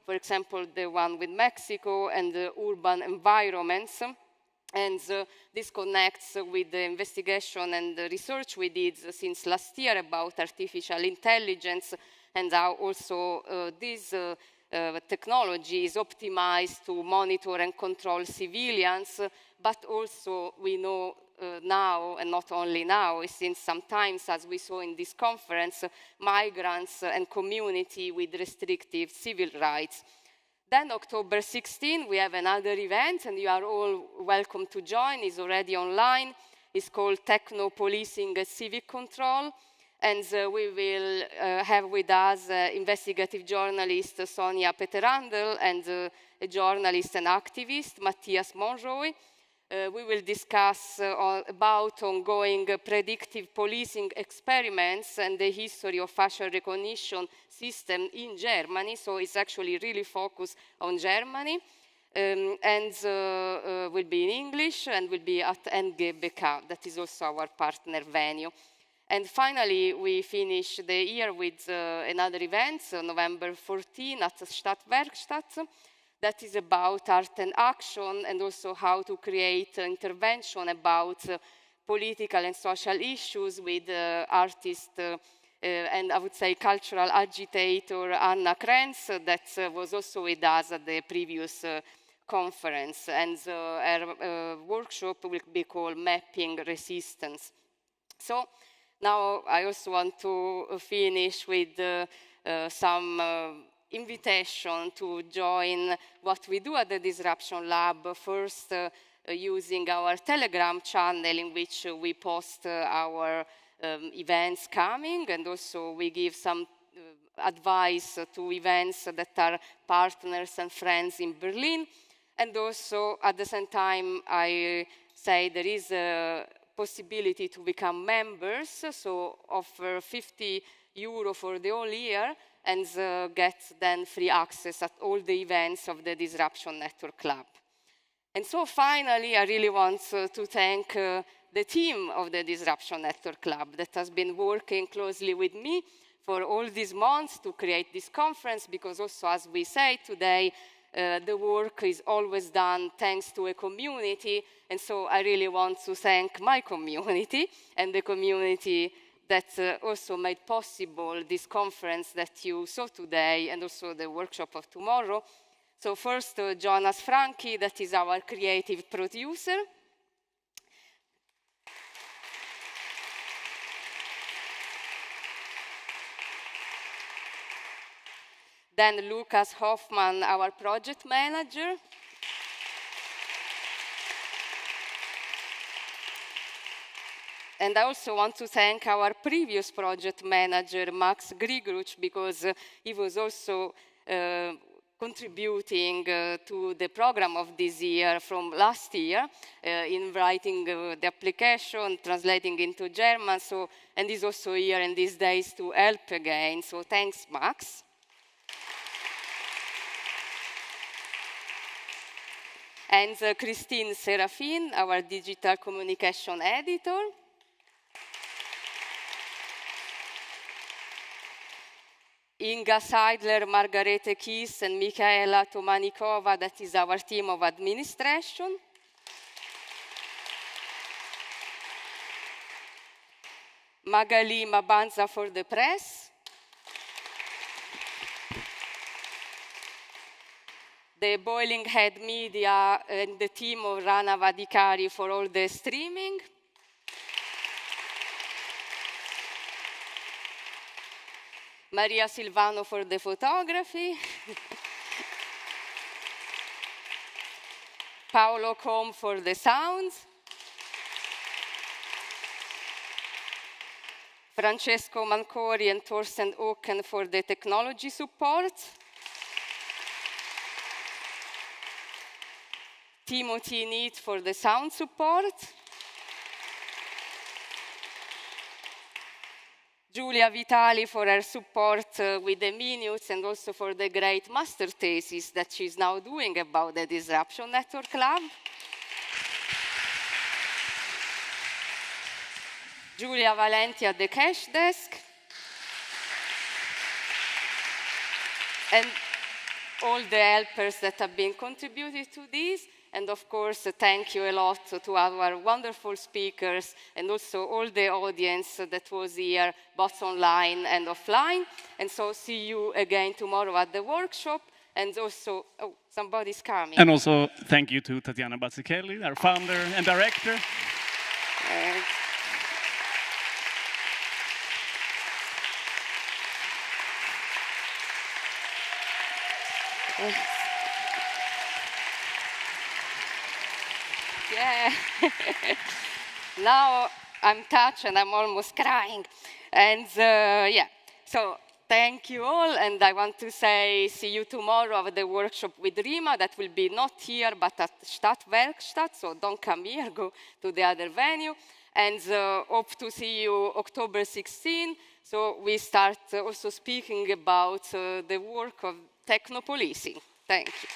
Speaker 1: for example, the one with Mexico, and the urban environments. And this connects with the investigation and the research we did since last year about artificial intelligence, and how also this technology is optimized to monitor and control civilians, but also we know now, and not only now, since sometimes, as we saw in this conference, migrants and community with restrictive civil rights. Then October 16, we have another event, and you are all welcome to join. It's already online. It's called Techno Policing Civic Control. And we will have with us investigative journalist Sonia Peterandel and a journalist and activist, Matthias Monroy. We will discuss about ongoing predictive policing experiments and the history of facial recognition system in Germany. So it's actually really focused on Germany. And will be in English and will be at NGBK. That is also our partner venue. And finally, we finish the year with another event, November 14 at Stadtwerkstatt. That is about art and action, and also how to create intervention about political and social issues with artist and I would say cultural agitator Anna Krenz, that was also with us at the previous conference. And her workshop will be called Mapping Resistance. So now I also want to finish with some invitation to join what we do at the Disruption Lab. First, using our Telegram channel, in which we post our events coming, and also we give some advice to events that are partners and friends in Berlin. And also, at the same time, I say there is a possibility to become members, so offer 50 euro for the whole year and get then free access at all the events of the Disruption Network Club. And so finally, I really want to thank the team of the Disruption Network Club that has been working closely with me for all these months to create this conference, because also, as we say today, the work is always done thanks to a community, and so I really want to thank my community and the community that also made possible this conference that you saw today and also the workshop of tomorrow. So first, Jonas Franke, that is our creative producer. Then Lucas Hoffman, our project manager. And I also want to thank our previous project manager, Max Grigruch, because he was also contributing to the program of this year from last year in writing the application, translating into German, and he's also here in these days to help again. So thanks, Max. And Christine Serafin, our digital communication editor. Inga Seidler, Margarete Kies, and Michaela Tomanikova, that is our team of administration. Magali Mabanza for the press. The Boiling Head Media and the team of Rana Vadikari for all the streaming. Maria Silvano for the photography. Paolo Com for the sounds. Francesco Mancori and Torsten Oken for the technology support. Timothy Neat for the sound support. Giulia Vitali for her support with the minutes and also for the great master thesis that she's now doing about the Disruption Network Club. Giulia Valenti at the cash desk. And all the helpers that have been contributed to this. And of course, thank you a lot to our wonderful speakers and also all the audience that was here, both online and offline. And so see you again tomorrow at the workshop. And also, oh, somebody's coming.
Speaker 11: And also thank you to Tatiana Bazzichelli, our founder and director.
Speaker 1: Yeah. Now I'm touched and I'm almost crying. And yeah, so thank you all. And I want to say see you tomorrow at the workshop with Rima. That will be not here, but at Stadtwerkstatt. So don't come here, go to the other venue. And hope to see you October 16. So we start also speaking about the work of techno-policing. Thank you.